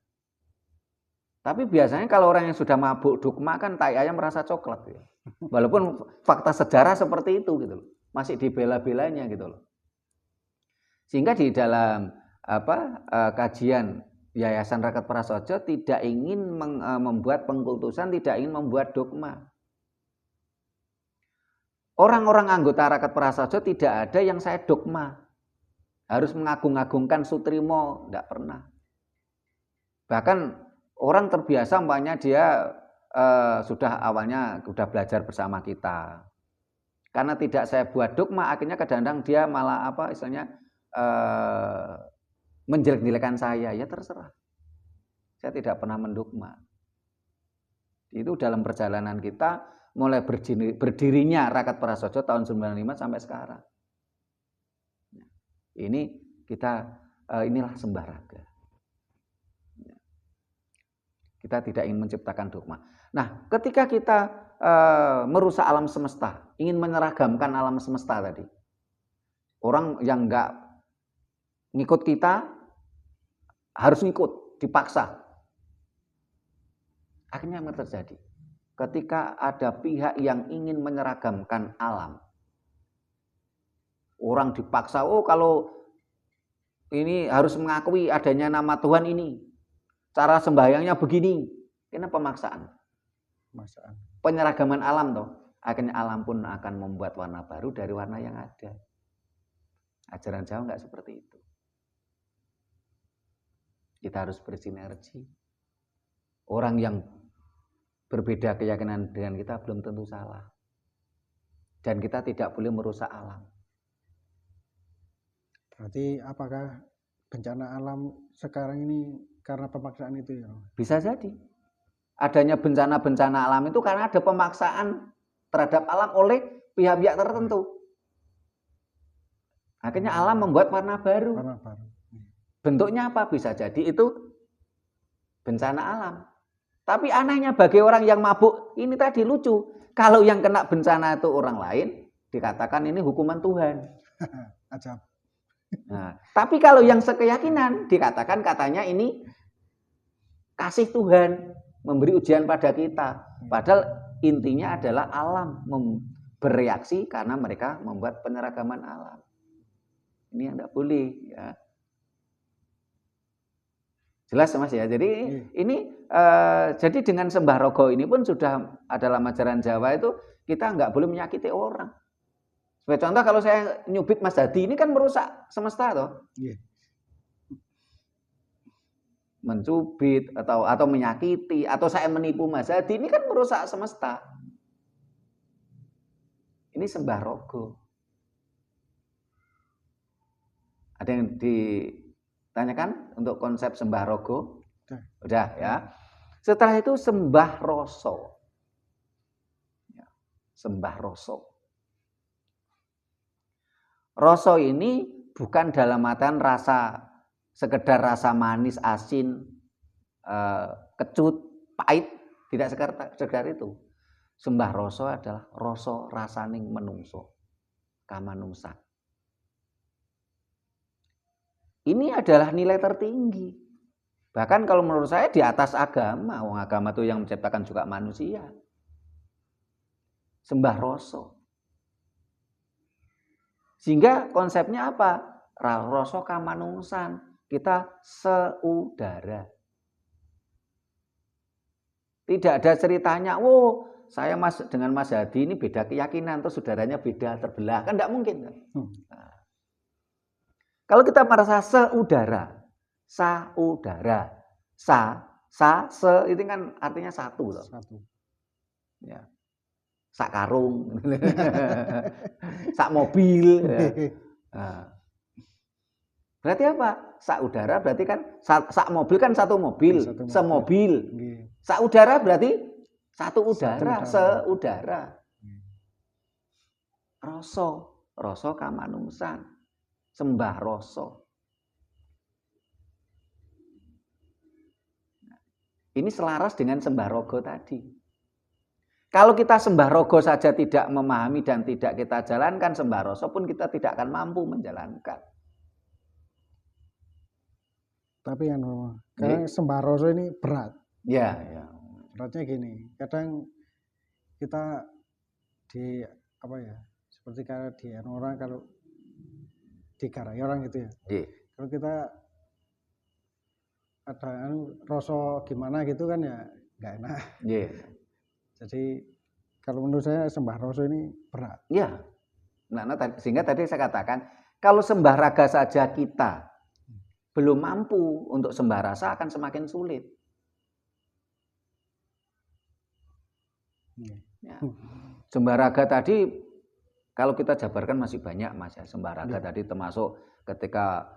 Tapi biasanya kalau orang yang sudah mabuk dogma kan tai ayam merasa coklat ya. Walaupun fakta sejarah seperti itu gitu loh. Masih dibela-belanya gitu loh. Sehingga di dalam kajian Yayasan Rakat Prasaja tidak ingin membuat pengkultusan, tidak ingin membuat dogma. Orang-orang anggota Rakat Prasaja tidak ada yang saya dogma. Harus mengagung-agungkan Sutrimo, tidak pernah. Bahkan orang terbiasa umpamanya dia sudah belajar bersama kita. Karena tidak saya buat dogma, akhirnya kadang-kadang dia malah menjelek-jelekan saya. Ya terserah. Saya tidak pernah mendogma. Itu dalam perjalanan kita mulai berdirinya Rakat Prasaja tahun 95 sampai sekarang. Ini kita inilah sembahraga. Kita tidak ingin menciptakan dogma. Nah, ketika kita merusak alam semesta, ingin menyeragamkan alam semesta tadi, orang yang enggak ngikut kita harus ngikut, dipaksa. Akhirnya apa terjadi? Ketika ada pihak yang ingin menyeragamkan alam, orang dipaksa, oh kalau ini harus mengakui adanya nama Tuhan ini, cara sembahyangnya begini. Ini pemaksaan. Penyeragaman alam toh. Akhirnya alam pun akan membuat warna baru dari warna yang ada. Ajaran Jawa enggak seperti itu. Kita harus bersinergi. Orang yang berbeda keyakinan dengan kita belum tentu salah. Dan kita tidak boleh merusak alam. Berarti apakah bencana alam sekarang ini karena pemaksaan itu ya? Bisa jadi. Adanya bencana-bencana alam itu karena ada pemaksaan terhadap alam oleh pihak-pihak tertentu. Akhirnya alam membuat warna baru. Bentuknya apa? Bisa jadi itu bencana alam. Tapi anehnya bagi orang yang mabuk, ini tadi lucu. Kalau yang kena bencana itu orang lain, dikatakan ini hukuman Tuhan. Ajab. Nah, tapi kalau yang sekeyakinan dikatakan katanya ini kasih Tuhan memberi ujian pada kita. Padahal intinya adalah alam bereaksi karena mereka membuat penyeragaman alam. Ini yang tidak boleh ya. Jelas Mas ya. Jadi ini jadi dengan sembah rogo ini pun sudah adalah ajaran Jawa itu kita nggak boleh menyakiti orang. Sebagai contoh kalau saya nyubit Mas Hadi ini kan merusak semesta toh. Mencubit atau menyakiti atau saya menipu Mas Hadi ini kan merusak semesta. Ini sembah rogo. Ada yang ditanyakan untuk konsep sembah rogo? Udah ya. Setelah itu sembah roso. Ya, sembah roso. Roso ini bukan dalam artian rasa sekedar rasa manis, asin, kecut, pahit, tidak sekedar itu. Sembah roso adalah roso rasaning menungso, kamanungsa. Ini adalah nilai tertinggi. Bahkan kalau menurut saya di atas agama, agama itu yang menciptakan juga manusia. Sembah roso. Sehingga konsepnya apa? Rasa kamanungsan. Kita seudara. Tidak ada ceritanya, oh saya dengan Mas Hadi ini beda keyakinan, terus saudaranya beda terbelah. Kan tidak mungkin. Kan? Nah. Kalau kita merasa seudara, saudara, se itu kan artinya satu. Loh. Satu. Ya. Sak karung, sak mobil. Ya. Nah. Berarti apa? Sak udara berarti kan sak mobil kan satu mobil, semobil. Sak udara berarti satu udara, seudara. Roso kamanungsan, sembah roso. Ini selaras dengan sembah rogo tadi. Kalau kita sembah rogo saja tidak memahami dan tidak kita jalankan sembah roso pun kita tidak akan mampu menjalankan. Tapi kadang sembah roso ini berat. Ya. Beratnya gini, kadang kita seperti kalau di orang kalau digarai orang gitu ya. Kalau kita ada roso gimana gitu kan ya nggak enak. Jadi kalau menurut saya sembah roso ini berat. Ya. Nah, sehingga tadi saya katakan kalau sembah raga saja kita belum mampu untuk sembah rasa akan semakin sulit. Ya. Sembah raga tadi kalau kita jabarkan masih banyak Mas ya. Sembah raga tadi termasuk ketika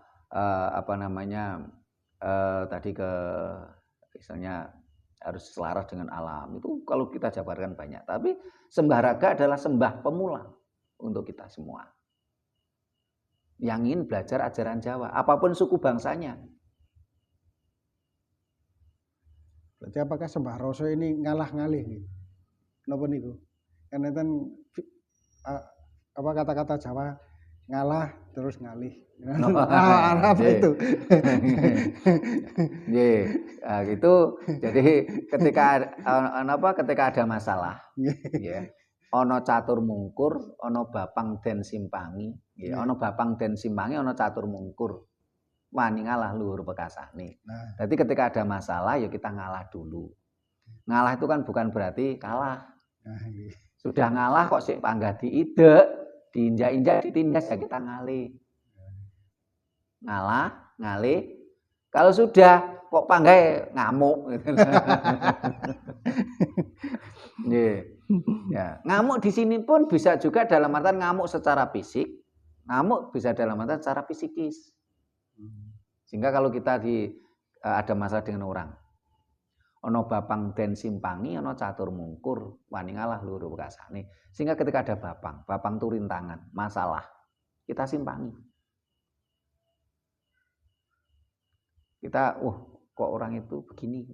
tadi ke misalnya harus selaras dengan alam. Itu kalau kita jabarkan banyak. Tapi sembah raga adalah sembah pemula untuk kita semua. Yang ingin belajar ajaran Jawa, apapun suku bangsanya. Jadi apakah Sembah Roso ini ngalah ngalih nih? Napa niku? Karena kan apa kata-kata Jawa ngalah terus ngalih. Apa itu? Gitu. Jadi ketika ada masalah, ya. Ana catur mungkur, ana bapang den simpangi, ya. Ana bapang den simpangi, ana catur mungkur. Wani ngalah luhur pekasane. Jadi ketika ada masalah ya kita ngalah dulu. Ngalah itu kan bukan berarti kalah. Sudah ngalah kok sik panggah diidek, diinjak-injak, ditindas ya kita ngalih. Ngalah, ngalih. Kalau sudah kok panggah ngamuk gitu. Ya, ngamuk di sini pun bisa juga dalam artian ngamuk secara fisik, ngamuk bisa dalam artian secara psikis. Sehingga kalau kita ada masalah dengan orang, ono bapang den simpangi, ono catur mungkur, wani ngalah luhur pekasane. Sehingga ketika ada bapang itu rintangan, masalah, kita simpangi. Kita, kok orang itu begini,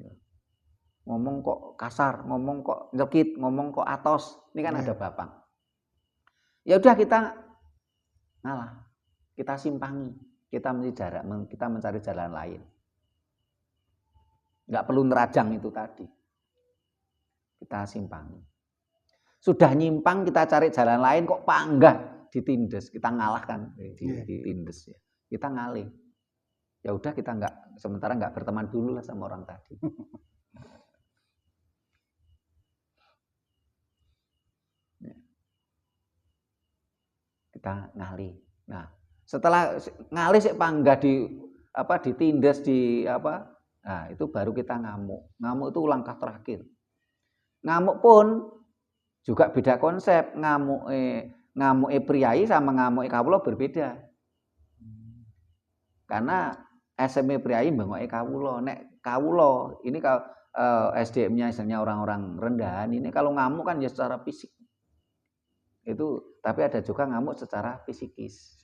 ngomong kok kasar, ngomong kok nyekit, ngomong kok atos, ini kan ada bapang. Ya udah kita ngalah, kita simpangi. Kita mencari jalan lain. Nggak perlu nerajang itu tadi. Kita simpangi. Sudah nyimpang kita cari jalan lain kok panggah ditindes, kita ngalahkan ditindes ya. Kita ngalih. Ya udah kita sementara nggak berteman dulu lah sama orang tadi. Kita ngalih. Nah, setelah ngalih sik panggah ditindas nah itu baru kita ngamuk. Ngamuk itu langkah terakhir. Ngamuk pun juga beda konsep. Ngamuke priyayi sama ngamuke kawula berbeda. Karena SME priyayi mbengok kawula. Nek kawula ini kalau SDM-nya misalnya orang-orang rendahan ini kalau ngamuk kan ya secara fisik. Itu tapi ada juga ngamuk secara psikis.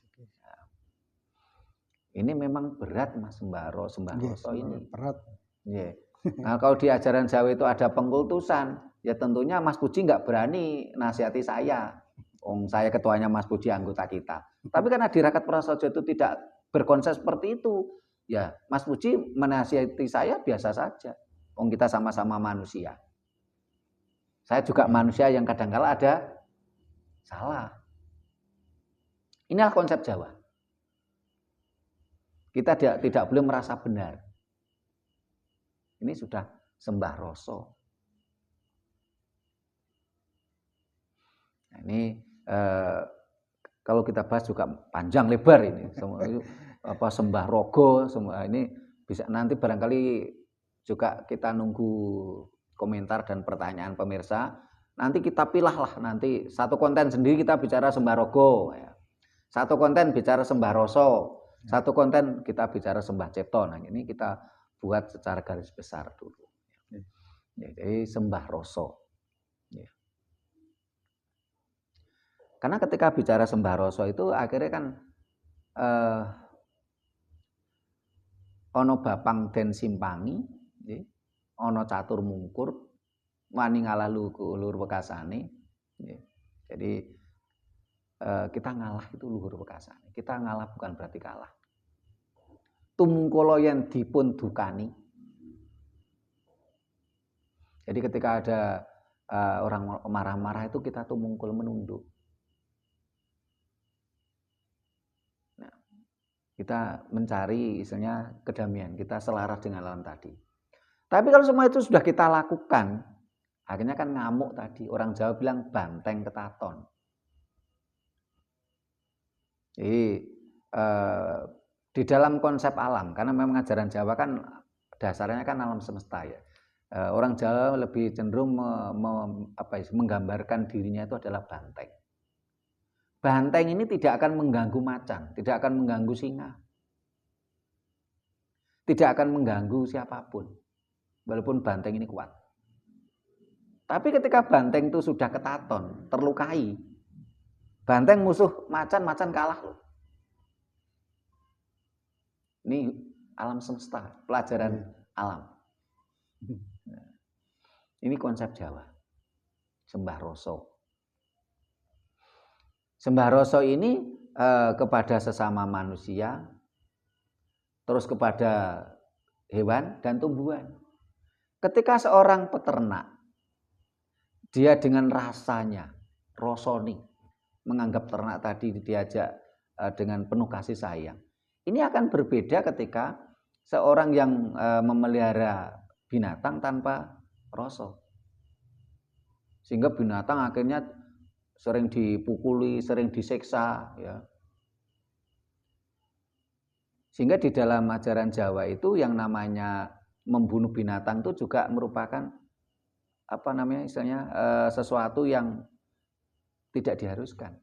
Ini memang berat Mas Sembah Roso ini. Berat. Yeah. Nah, kalau di ajaran Jawa itu ada pengkultusan, ya tentunya Mas Puji nggak berani nasihati saya. Saya ketuanya Mas Puji, anggota kita. Tapi karena di Rakat Prasaja itu tidak berkonsep seperti itu, ya Mas Puji menasihati saya biasa saja. Kita sama-sama manusia. Saya juga manusia yang kadang-kala ada salah. Inilah konsep Jawa. Kita tidak boleh merasa benar. Ini sudah Sembah Roso. Nah, ini kalau kita bahas juga panjang lebar ini. Sembah Rogo, semua ini bisa nanti barangkali juga kita nunggu komentar dan pertanyaan pemirsa. Nanti kita pilahlah nanti satu konten sendiri kita bicara Sembah Rogo, satu konten bicara Sembah Roso. Satu konten kita bicara Sembah Cipto. Nah, ini kita buat secara garis besar dulu. Jadi Sembah Roso. Karena ketika bicara Sembah Roso itu akhirnya kan ono bapang den simpangi, ono catur mungkur, wani ngalah luhur pekasane. Jadi kita ngalah itu luhur pekasane. Kita ngalah bukan berarti kalah. Tumungkala yen dipun dukani. Jadi ketika ada orang marah-marah itu kita tumungkul menunduk. Nah, kita mencari misalnya kedamaian, kita selaras dengan lawan tadi. Tapi kalau semua itu sudah kita lakukan, akhirnya kan ngamuk tadi. Orang Jawa bilang banteng ketaton. Jadi di dalam konsep alam, karena memang ajaran Jawa kan dasarnya kan alam semesta ya. Orang Jawa lebih cenderung menggambarkan dirinya itu adalah banteng. Banteng ini tidak akan mengganggu macan, tidak akan mengganggu singa, tidak akan mengganggu siapapun, walaupun banteng ini kuat. Tapi ketika banteng itu sudah ketaton, terlukai, banteng musuh macan kalah loh. Ini alam semesta, pelajaran alam. Ini konsep Jawa. Sembah rasa. Sembah rasa ini kepada sesama manusia, terus kepada hewan dan tumbuhan. Ketika seorang peternak, dia dengan rasanya, rosoni, menganggap ternak tadi diajak dengan penuh kasih sayang. Ini akan berbeda ketika seorang yang memelihara binatang tanpa rasa. Sehingga binatang akhirnya sering dipukuli, sering disiksa, ya. Sehingga di dalam ajaran Jawa itu yang namanya membunuh binatang itu juga merupakan istilahnya sesuatu yang tidak diharuskan.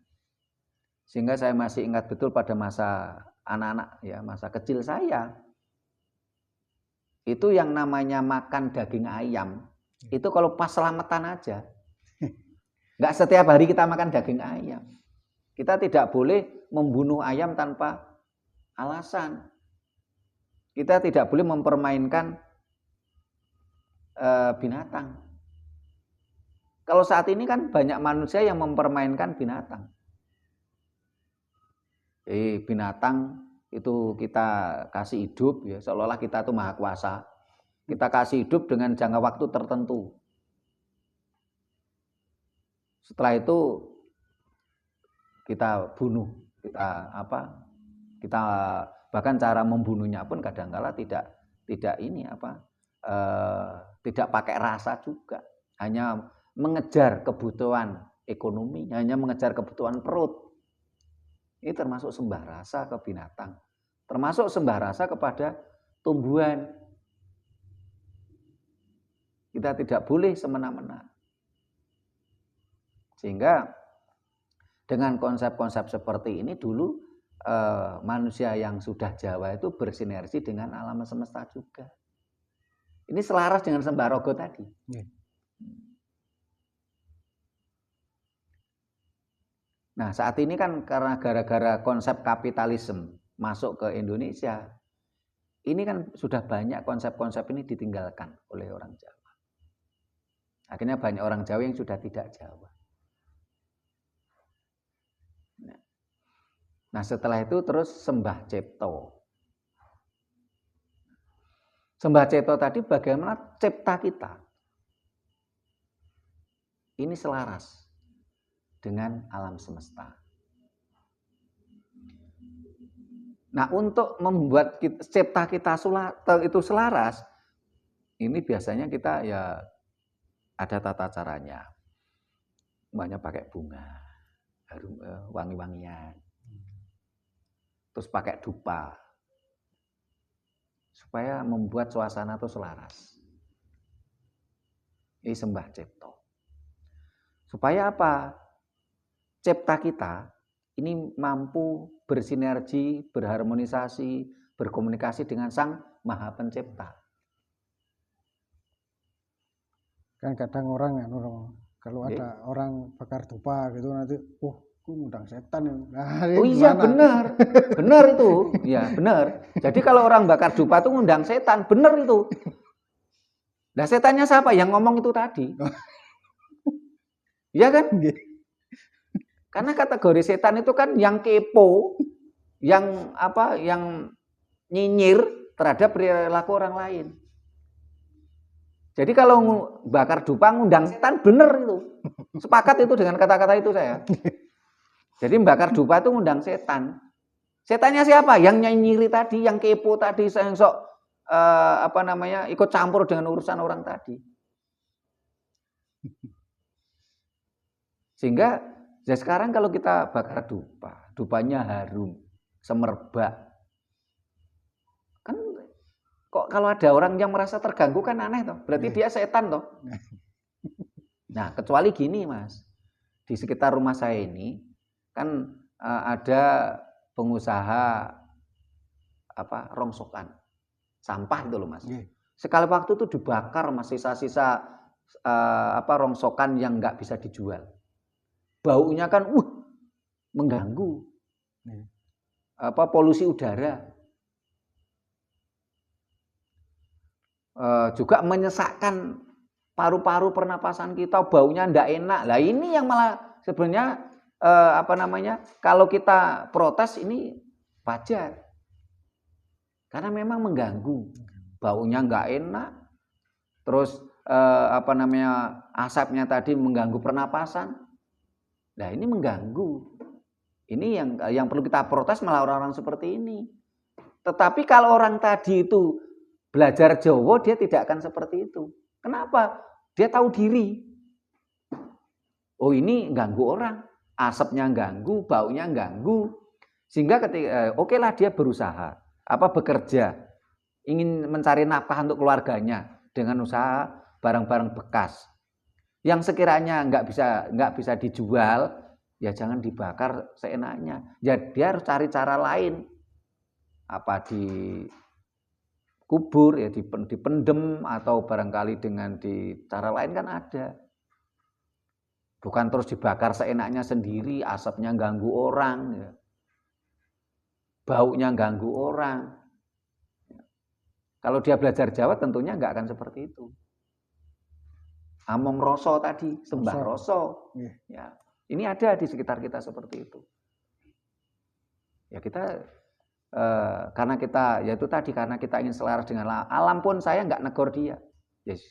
Sehingga saya masih ingat betul pada masa anak-anak, ya, masa kecil saya, itu yang namanya makan daging ayam itu kalau pas selamatan aja. Nggak setiap hari kita makan daging ayam. Kita tidak boleh membunuh ayam tanpa alasan. Kita tidak boleh mempermainkan binatang. Kalau saat ini kan banyak manusia yang mempermainkan binatang. Binatang itu kita kasih hidup, ya, seolah-olah kita itu maha kuasa. Kita kasih hidup dengan jangka waktu tertentu. Setelah itu kita bunuh, kita bahkan cara membunuhnya pun kadang-kala tidak pakai rasa juga, hanya mengejar kebutuhan ekonomi, hanya mengejar kebutuhan perut. Ini termasuk sembah rasa ke binatang, termasuk sembah rasa kepada tumbuhan. Kita tidak boleh semena-mena. Sehingga dengan konsep-konsep seperti ini dulu manusia yang sudah Jawa itu bersinergi dengan alam semesta juga. Ini selaras dengan sembah rogo tadi. Nah, saat ini kan karena gara-gara konsep kapitalisme masuk ke Indonesia, ini kan sudah banyak konsep-konsep ini ditinggalkan oleh orang Jawa. Akhirnya banyak orang Jawa yang sudah tidak Jawa. Nah, setelah itu terus sembah cipto. Sembah cipto tadi bagaimana cipta kita ini selaras dengan alam semesta. Nah, untuk membuat cipta kita itu selaras, ini biasanya kita ya ada tata caranya. Banyak pakai bunga, harum, wangi-wangian. Terus pakai dupa. Supaya membuat suasana itu selaras. Ini sembah cipto. Supaya apa? Cipta kita ini mampu bersinergi, berharmonisasi, berkomunikasi dengan Sang Maha Pencipta. Kan kadang orang kalau ada orang bakar dupa gitu nanti, ngundang setan. Nah, oh iya benar, benar itu, ya benar. Jadi kalau orang bakar dupa itu ngundang setan, benar itu. Nah setannya siapa? Yang ngomong itu tadi. Iya kan? Karena kategori setan itu kan yang kepo, yang nyinyir terhadap perilaku orang lain. Jadi kalau bakar dupa ngundang setan, benar itu. Sepakat itu dengan kata-kata itu saya. Jadi bakar dupa itu ngundang setan. Setannya siapa? Yang nyinyiri tadi, yang kepo tadi, yang sok ikut campur dengan urusan orang tadi. Sehingga ya sekarang kalau kita bakar dupa, dupanya harum, semerbak. Kan kok kalau ada orang yang merasa terganggu kan aneh toh. Berarti dia setan toh. Nah, kecuali gini, Mas. Di sekitar rumah saya ini kan ada pengusaha rongsokan sampah itu loh, Mas. Sekali waktu itu dibakar Mas sisa-sisa rongsokan yang nggak bisa dijual. Baunya kan mengganggu. Polusi udara. Juga menyesakkan paru-paru pernapasan kita baunya ndak enak. Lah ini yang malah sebenarnya kalau kita protes ini wajar. Karena memang mengganggu. Baunya nggak enak. Terus asapnya tadi mengganggu pernapasan. Nah, ini mengganggu. Ini yang perlu kita protes malah orang-orang seperti ini. Tetapi kalau orang tadi itu belajar Jawa, dia tidak akan seperti itu. Kenapa? Dia tahu diri. Oh, ini ganggu orang. Asapnya ganggu, baunya ganggu. Sehingga ketika okelah dia berusaha, bekerja, ingin mencari nafkah untuk keluarganya dengan usaha barang-barang bekas. Yang sekiranya nggak bisa dijual, ya jangan dibakar seenaknya. Ya dia harus cari cara lain. Dikubur, ya dipendem, atau barangkali dengan cara lain kan ada. Bukan terus dibakar seenaknya sendiri, asapnya ganggu orang, ya. Baunya ganggu orang. Kalau dia belajar Jawa tentunya nggak akan seperti itu. Among roso tadi, sembah roso. Ya, ini ada di sekitar kita seperti itu. Ya kita karena kita ingin selaras dengan alam pun saya nggak negor dia. Yes,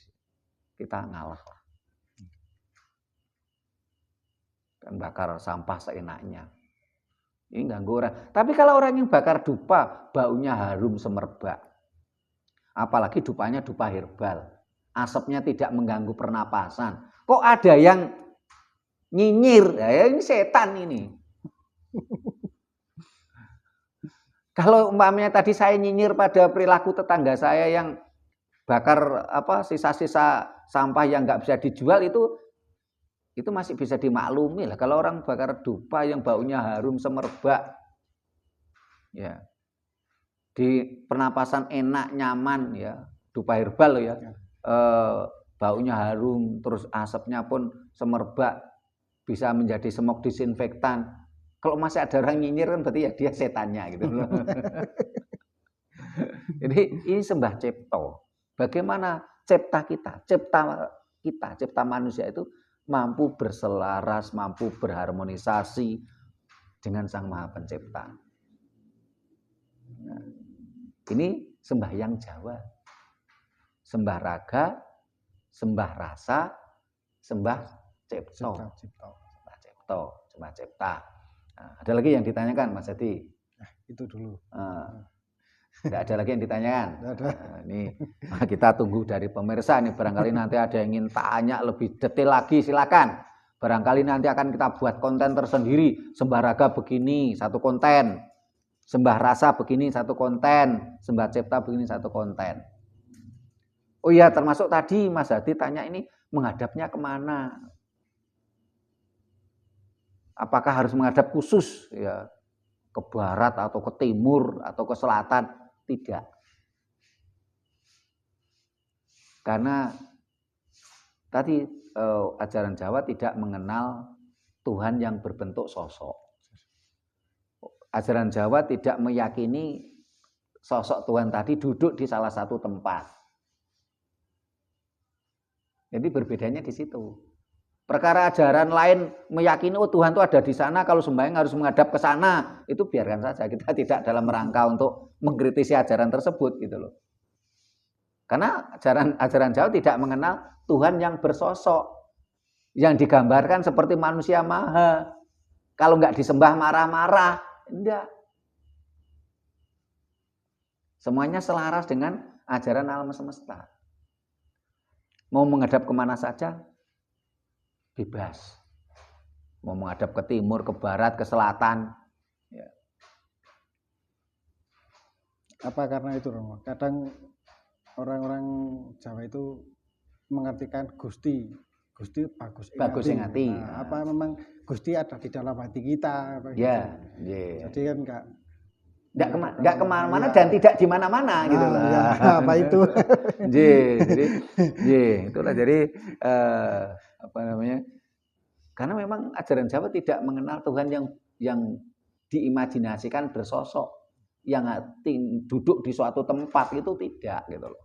kita ngalah. Kan bakar sampah seenaknya. Ini ganggu orang. Tapi kalau orang yang bakar dupa, baunya harum semerbak. Apalagi dupanya dupa herbal. Asapnya tidak mengganggu pernapasan. Kok ada yang nyinyir? Ya, ini setan ini. Kalau umpamanya tadi saya nyinyir pada perilaku tetangga saya yang bakar sisa-sisa sampah yang nggak bisa dijual, itu masih bisa dimaklumi lah. Kalau orang bakar dupa yang baunya harum semerbak, ya, di pernapasan enak, nyaman, ya, dupa herbal ya, baunya harum, terus asapnya pun semerbak, bisa menjadi semok disinfektan. Kalau masih ada orang nyinyir kan berarti ya dia setannya gitu. Jadi ini sembah cipto. Bagaimana cipta manusia itu mampu berselaras, mampu berharmonisasi dengan Sang Maha Pencipta. Nah, ini sembahyang Jawa. Sembah raga, sembah rasa, sembah cipto. Sembah cipta. Nah, ada lagi yang ditanyakan Mas Hadi? Itu dulu. Tidak ada lagi yang ditanyakan. Ini kita tunggu dari pemirsa nih, barangkali nanti ada yang ingin tanya lebih detail lagi, silakan. Barangkali nanti akan kita buat konten tersendiri. Sembah raga begini, satu konten. Sembah rasa begini, satu konten. Sembah cipta begini, satu konten. Oh iya, termasuk tadi Mas Hadi tanya ini menghadapnya kemana? Apakah harus menghadap khusus, ya, ke barat atau ke timur atau ke selatan? Tidak. Karena tadi ajaran Jawa tidak mengenal Tuhan yang berbentuk sosok. Ajaran Jawa tidak meyakini sosok Tuhan tadi duduk di salah satu tempat. Jadi berbedanya di situ. Perkara ajaran lain meyakini Tuhan itu ada di sana, kalau sembahyang harus menghadap ke sana, itu biarkan saja. Kita tidak dalam rangka untuk mengkritisi ajaran tersebut gitu loh. Karena ajaran Jawa tidak mengenal Tuhan yang bersosok, yang digambarkan seperti manusia maha. Kalau nggak disembah marah-marah, enggak. Semuanya selaras dengan ajaran alam semesta. Mau menghadap kemana saja, bebas. Mau menghadap ke timur, ke barat, ke selatan. Ya. Apa karena itu, Romo? Kadang orang-orang Jawa itu mengartikan Gusti bagus ing hati. Nah, apa memang Gusti ada di dalam hati kita? Ya, gitu. Jadi kan nggak kemana-mana dan tidak di mana-mana gitu loh. Ya, apa itu? Itulah jadi karena memang ajaran Jawa tidak mengenal Tuhan yang diimajinasikan bersosok, yang duduk di suatu tempat, itu tidak gitu loh.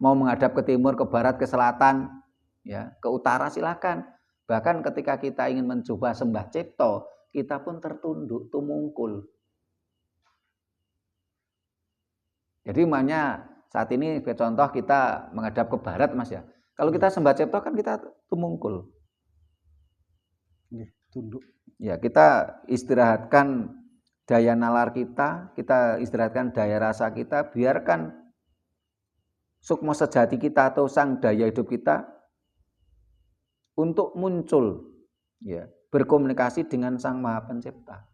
Mau menghadap ke timur, ke barat, ke selatan, ya, ke utara silakan. Bahkan ketika kita ingin mencoba sembah cipta, kita pun tertunduk, tumungkul. Jadi makanya saat ini contoh kita menghadap ke barat Mas ya. Kalau kita sembah cipta kan kita tumungkul. Tunduk. Ya, kita istirahatkan daya nalar kita istirahatkan daya rasa kita, biarkan sukma sejati kita atau sang daya hidup kita untuk muncul, ya, berkomunikasi dengan Sang Maha Pencipta.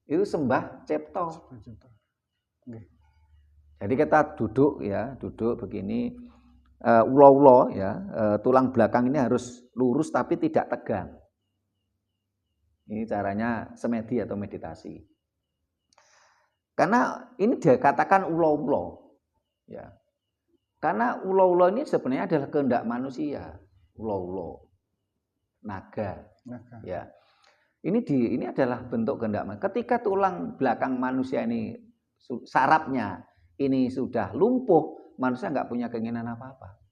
Itu sembah cipta. Jadi kita duduk ya, duduk begini, ulo-ulo ya, tulang belakang ini harus lurus tapi tidak tegang. Ini caranya semedi atau meditasi. Karena ini dikatakan ulo-ulo, ya. Karena ulo-ulo ini sebenarnya adalah kehendak manusia, ulo-ulo, naga. Ya. Ini adalah bentuk kehendak manusia. Ketika tulang belakang manusia ini sarafnya ini sudah lumpuh, manusia nggak punya keinginan apa-apa.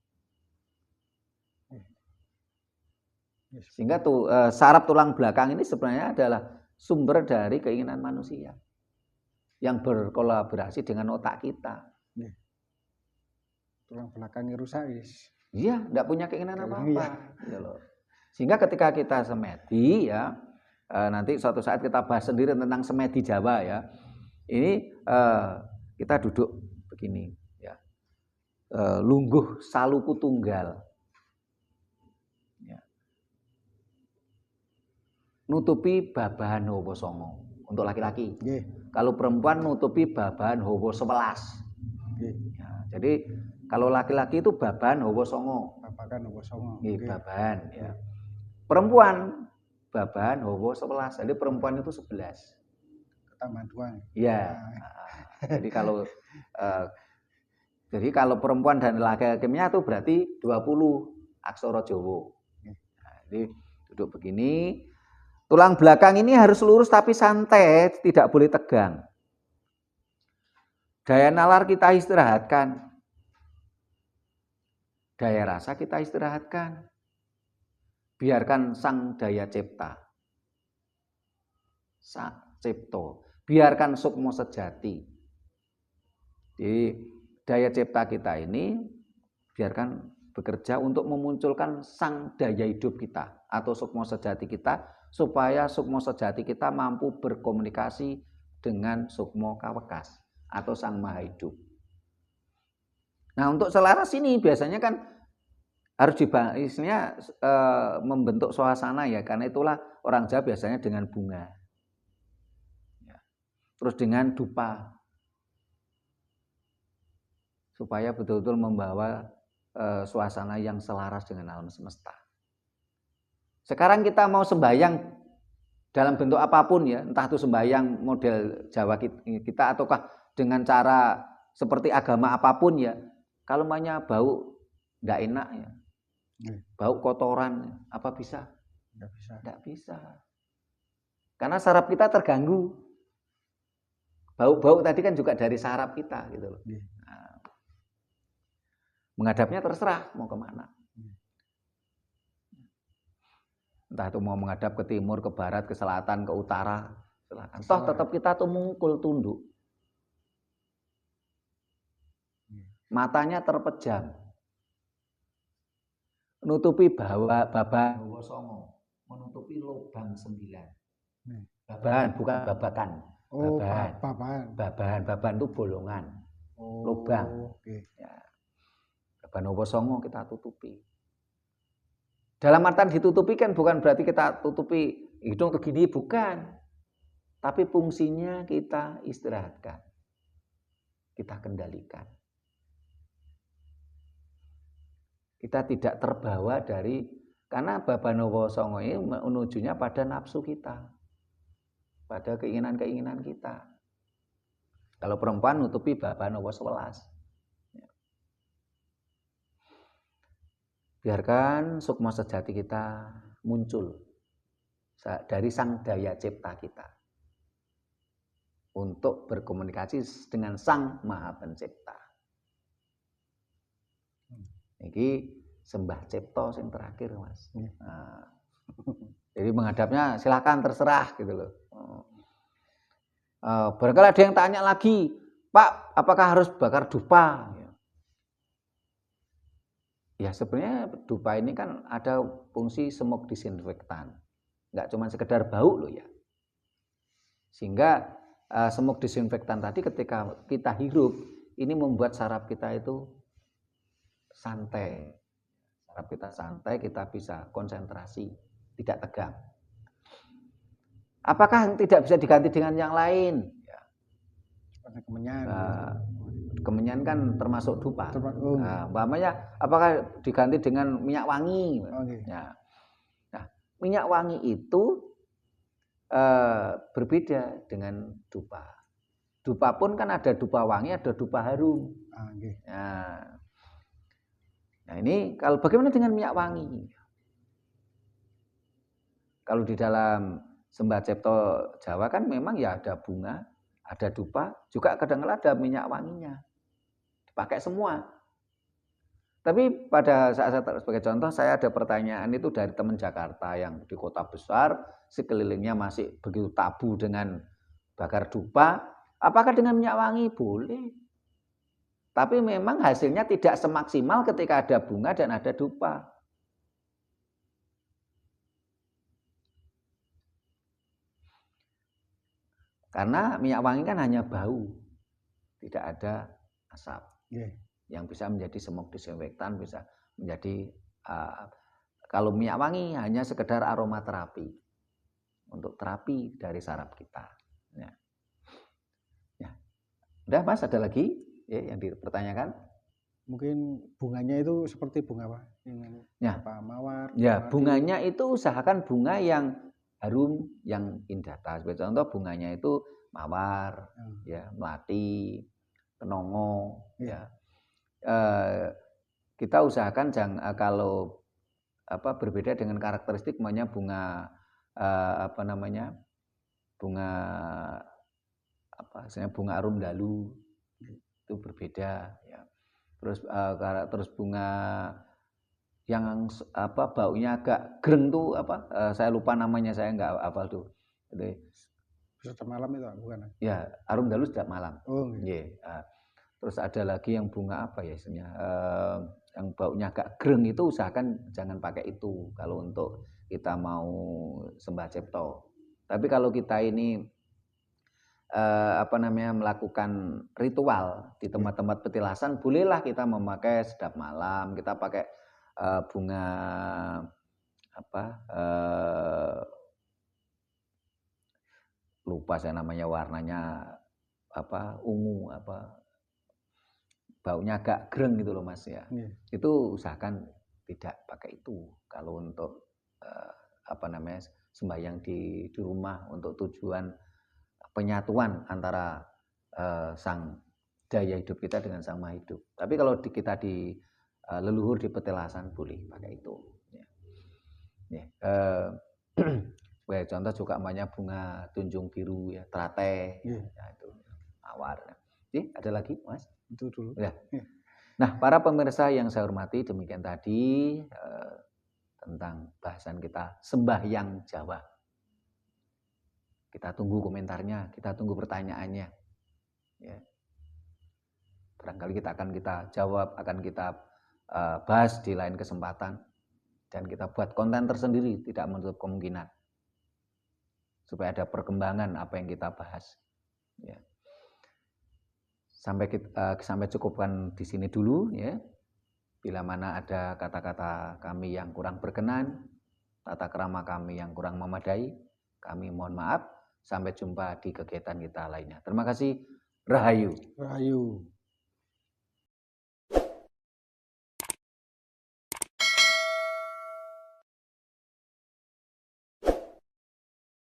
Sehingga saraf tulang belakang ini sebenarnya adalah sumber dari keinginan manusia yang berkolaborasi dengan otak kita. Tulang belakangnya rusak, iya, enggak punya keinginan apa-apa. Ya loh. Sehingga ketika kita semedi ya, nanti suatu saat kita bahas sendiri tentang semedi Jawa ya. Ini kita duduk begini ya. Lungguh saluku tunggal. Ya. Nutupi babahan hawa songo untuk laki-laki. Kalau perempuan nutupi babahan hawa 11. Ya, jadi kalau laki-laki itu babahan hawa songo. Babahan hawa songo. Babahan ya. Perempuan babahan hawa 11. Jadi perempuan itu 11. Tambah 2. Iya. Jadi kalau perempuan dan laki-lakinya itu berarti 20 aksara Jawa. Nah, jadi duduk begini. Tulang belakang ini harus lurus tapi santai, tidak boleh tegang. Daya nalar kita istirahatkan. Daya rasa kita istirahatkan. Biarkan sang daya cipta. Cipto. Biarkan sukma sejati. Jadi daya cipta kita ini biarkan bekerja untuk memunculkan sang daya hidup kita atau sukma sejati kita, supaya sukma sejati kita mampu berkomunikasi dengan sukma kawekas atau sang maha hidup. Nah, untuk selaras ini biasanya kan harus membentuk suasana ya, karena itulah orang Jawa biasanya dengan bunga. Ya. Terus dengan dupa. Supaya betul-betul membawa suasana yang selaras dengan alam semesta. Sekarang kita mau sembahyang dalam bentuk apapun ya, entah itu sembahyang model Jawa kita ataukah dengan cara seperti agama apapun ya, kalau namanya bau enggak enak ya, bau kotoran, apa bisa? Enggak bisa. Karena saraf kita terganggu. Bau-bau tadi kan juga dari saraf kita gitu loh. Nah, menghadapnya terserah mau kemana. Entah itu mau menghadap ke timur, ke barat, ke selatan, ke utara, silakan. Toh tetap kita tuh mungkul tunduk. Matanya terpejam. Menutupi babahan hawa songo, menutupi lubang 9. Babahan bukan babakan. Babahan itu bolongan. Lubang. Ya. Babahan hawa songo kita tutupi. Dalam artian ditutupi kan bukan berarti kita tutupi hidung begini, bukan. Tapi fungsinya kita istirahatkan. Kita kendalikan. Kita tidak terbawa dari, karena babahan hawa songo ini menujunya pada nafsu kita. Pada keinginan-keinginan kita. Kalau perempuan nutupi babahan hawa 11. Biarkan sukma sejati kita muncul dari sang daya cipta kita untuk berkomunikasi dengan Sang Maha Pencipta. Ini sembah cipta yang terakhir, Mas. Nah, jadi menghadapnya silakan terserah gitu loh. Barangkali ada yang tanya lagi, Pak, apakah harus bakar dupa? Ya sebenarnya dupa ini kan ada fungsi smoke disinfektan, nggak cuma sekedar bau loh ya. Sehingga smoke disinfektan tadi ketika kita hirup ini membuat saraf kita itu santai. Saraf kita santai, kita bisa konsentrasi, tidak tegang. Apakah tidak bisa diganti dengan yang lain? Ya. Kemenyan. Kemenyan kan termasuk dupa. Umpamanya apakah diganti dengan minyak wangi? Okay. Ya. Nah, minyak wangi itu berbeda dengan dupa. Dupa pun kan ada dupa wangi, ada dupa harum. Okay. Nah ini kalau bagaimana dengan minyak wangi? Kalau di dalam sembah cipta Jawa kan memang ya ada bunga, ada dupa, juga kadang-kadang ada minyak wanginya. Dipakai semua. Tapi pada saat saya sebagai contoh, saya ada pertanyaan itu dari teman Jakarta yang di kota besar, sekelilingnya masih begitu tabu dengan bakar dupa. Apakah dengan minyak wangi? Boleh. Tapi memang hasilnya tidak semaksimal ketika ada bunga dan ada dupa. Karena minyak wangi kan hanya bau, tidak ada asap. Yeah. Yang bisa menjadi smoke disinfektan, bisa menjadi kalau minyak wangi hanya sekedar aromaterapi untuk terapi dari saraf kita. Ya. Ya. Udah Mas, ada lagi ya, yang dipertanyakan? Mungkin bunganya itu seperti bunga apa? Ya. Apa mawar? Ya, bunganya itu usahakan bunga yang harum, yang indah. Sebagai contoh bunganya itu mawar, ya, melati, kenongo, ya. Kita usahakan jangan kalau berbeda dengan karakteristik namanya bunga bunga arum dalu itu berbeda ya. Terus bunga yang baunya agak greng tuh saya lupa namanya, saya nggak hafal tuh. Setiap malam itu bukan? Ya, arum dalu setiap malam. Oh, iya. Yeah. Terus ada lagi yang bunga apa ya istilahnya, yang baunya agak greng itu usahakan jangan pakai itu kalau untuk kita mau sembah cipta. Tapi kalau kita ini melakukan ritual di tempat-tempat petilasan, bolehlah kita memakai setiap malam. Kita pakai bunga lupa saya namanya, warnanya ungu baunya agak greng gitu loh Mas ya. Yeah. Itu usahakan tidak pakai itu kalau untuk sembahyang di rumah untuk tujuan penyatuan antara sang daya hidup kita dengan sang maha hidup. Tapi kalau kita di leluhur di petilasan boleh pakai itu. Ya. Sebagai contoh juga namanya bunga tunjung biru ya, teratai, ya, itu mawar. Jadi ada lagi Mas? Itu dulu. Ya. Nah, para pemirsa yang saya hormati, demikian tadi tentang bahasan kita sembahyang Jawa. Kita tunggu komentarnya, kita tunggu pertanyaannya. Ya. Barangkali akan kita jawab, akan kita bahas di lain kesempatan, dan kita buat konten tersendiri, tidak menutup kemungkinan supaya ada perkembangan apa yang kita bahas. Ya. Sampai cukupkan di sini dulu ya. Bila mana ada kata-kata kami yang kurang berkenan, tata krama kami yang kurang memadai, kami mohon maaf. Sampai jumpa di kegiatan kita lainnya. Terima kasih. Rahayu. Rahayu.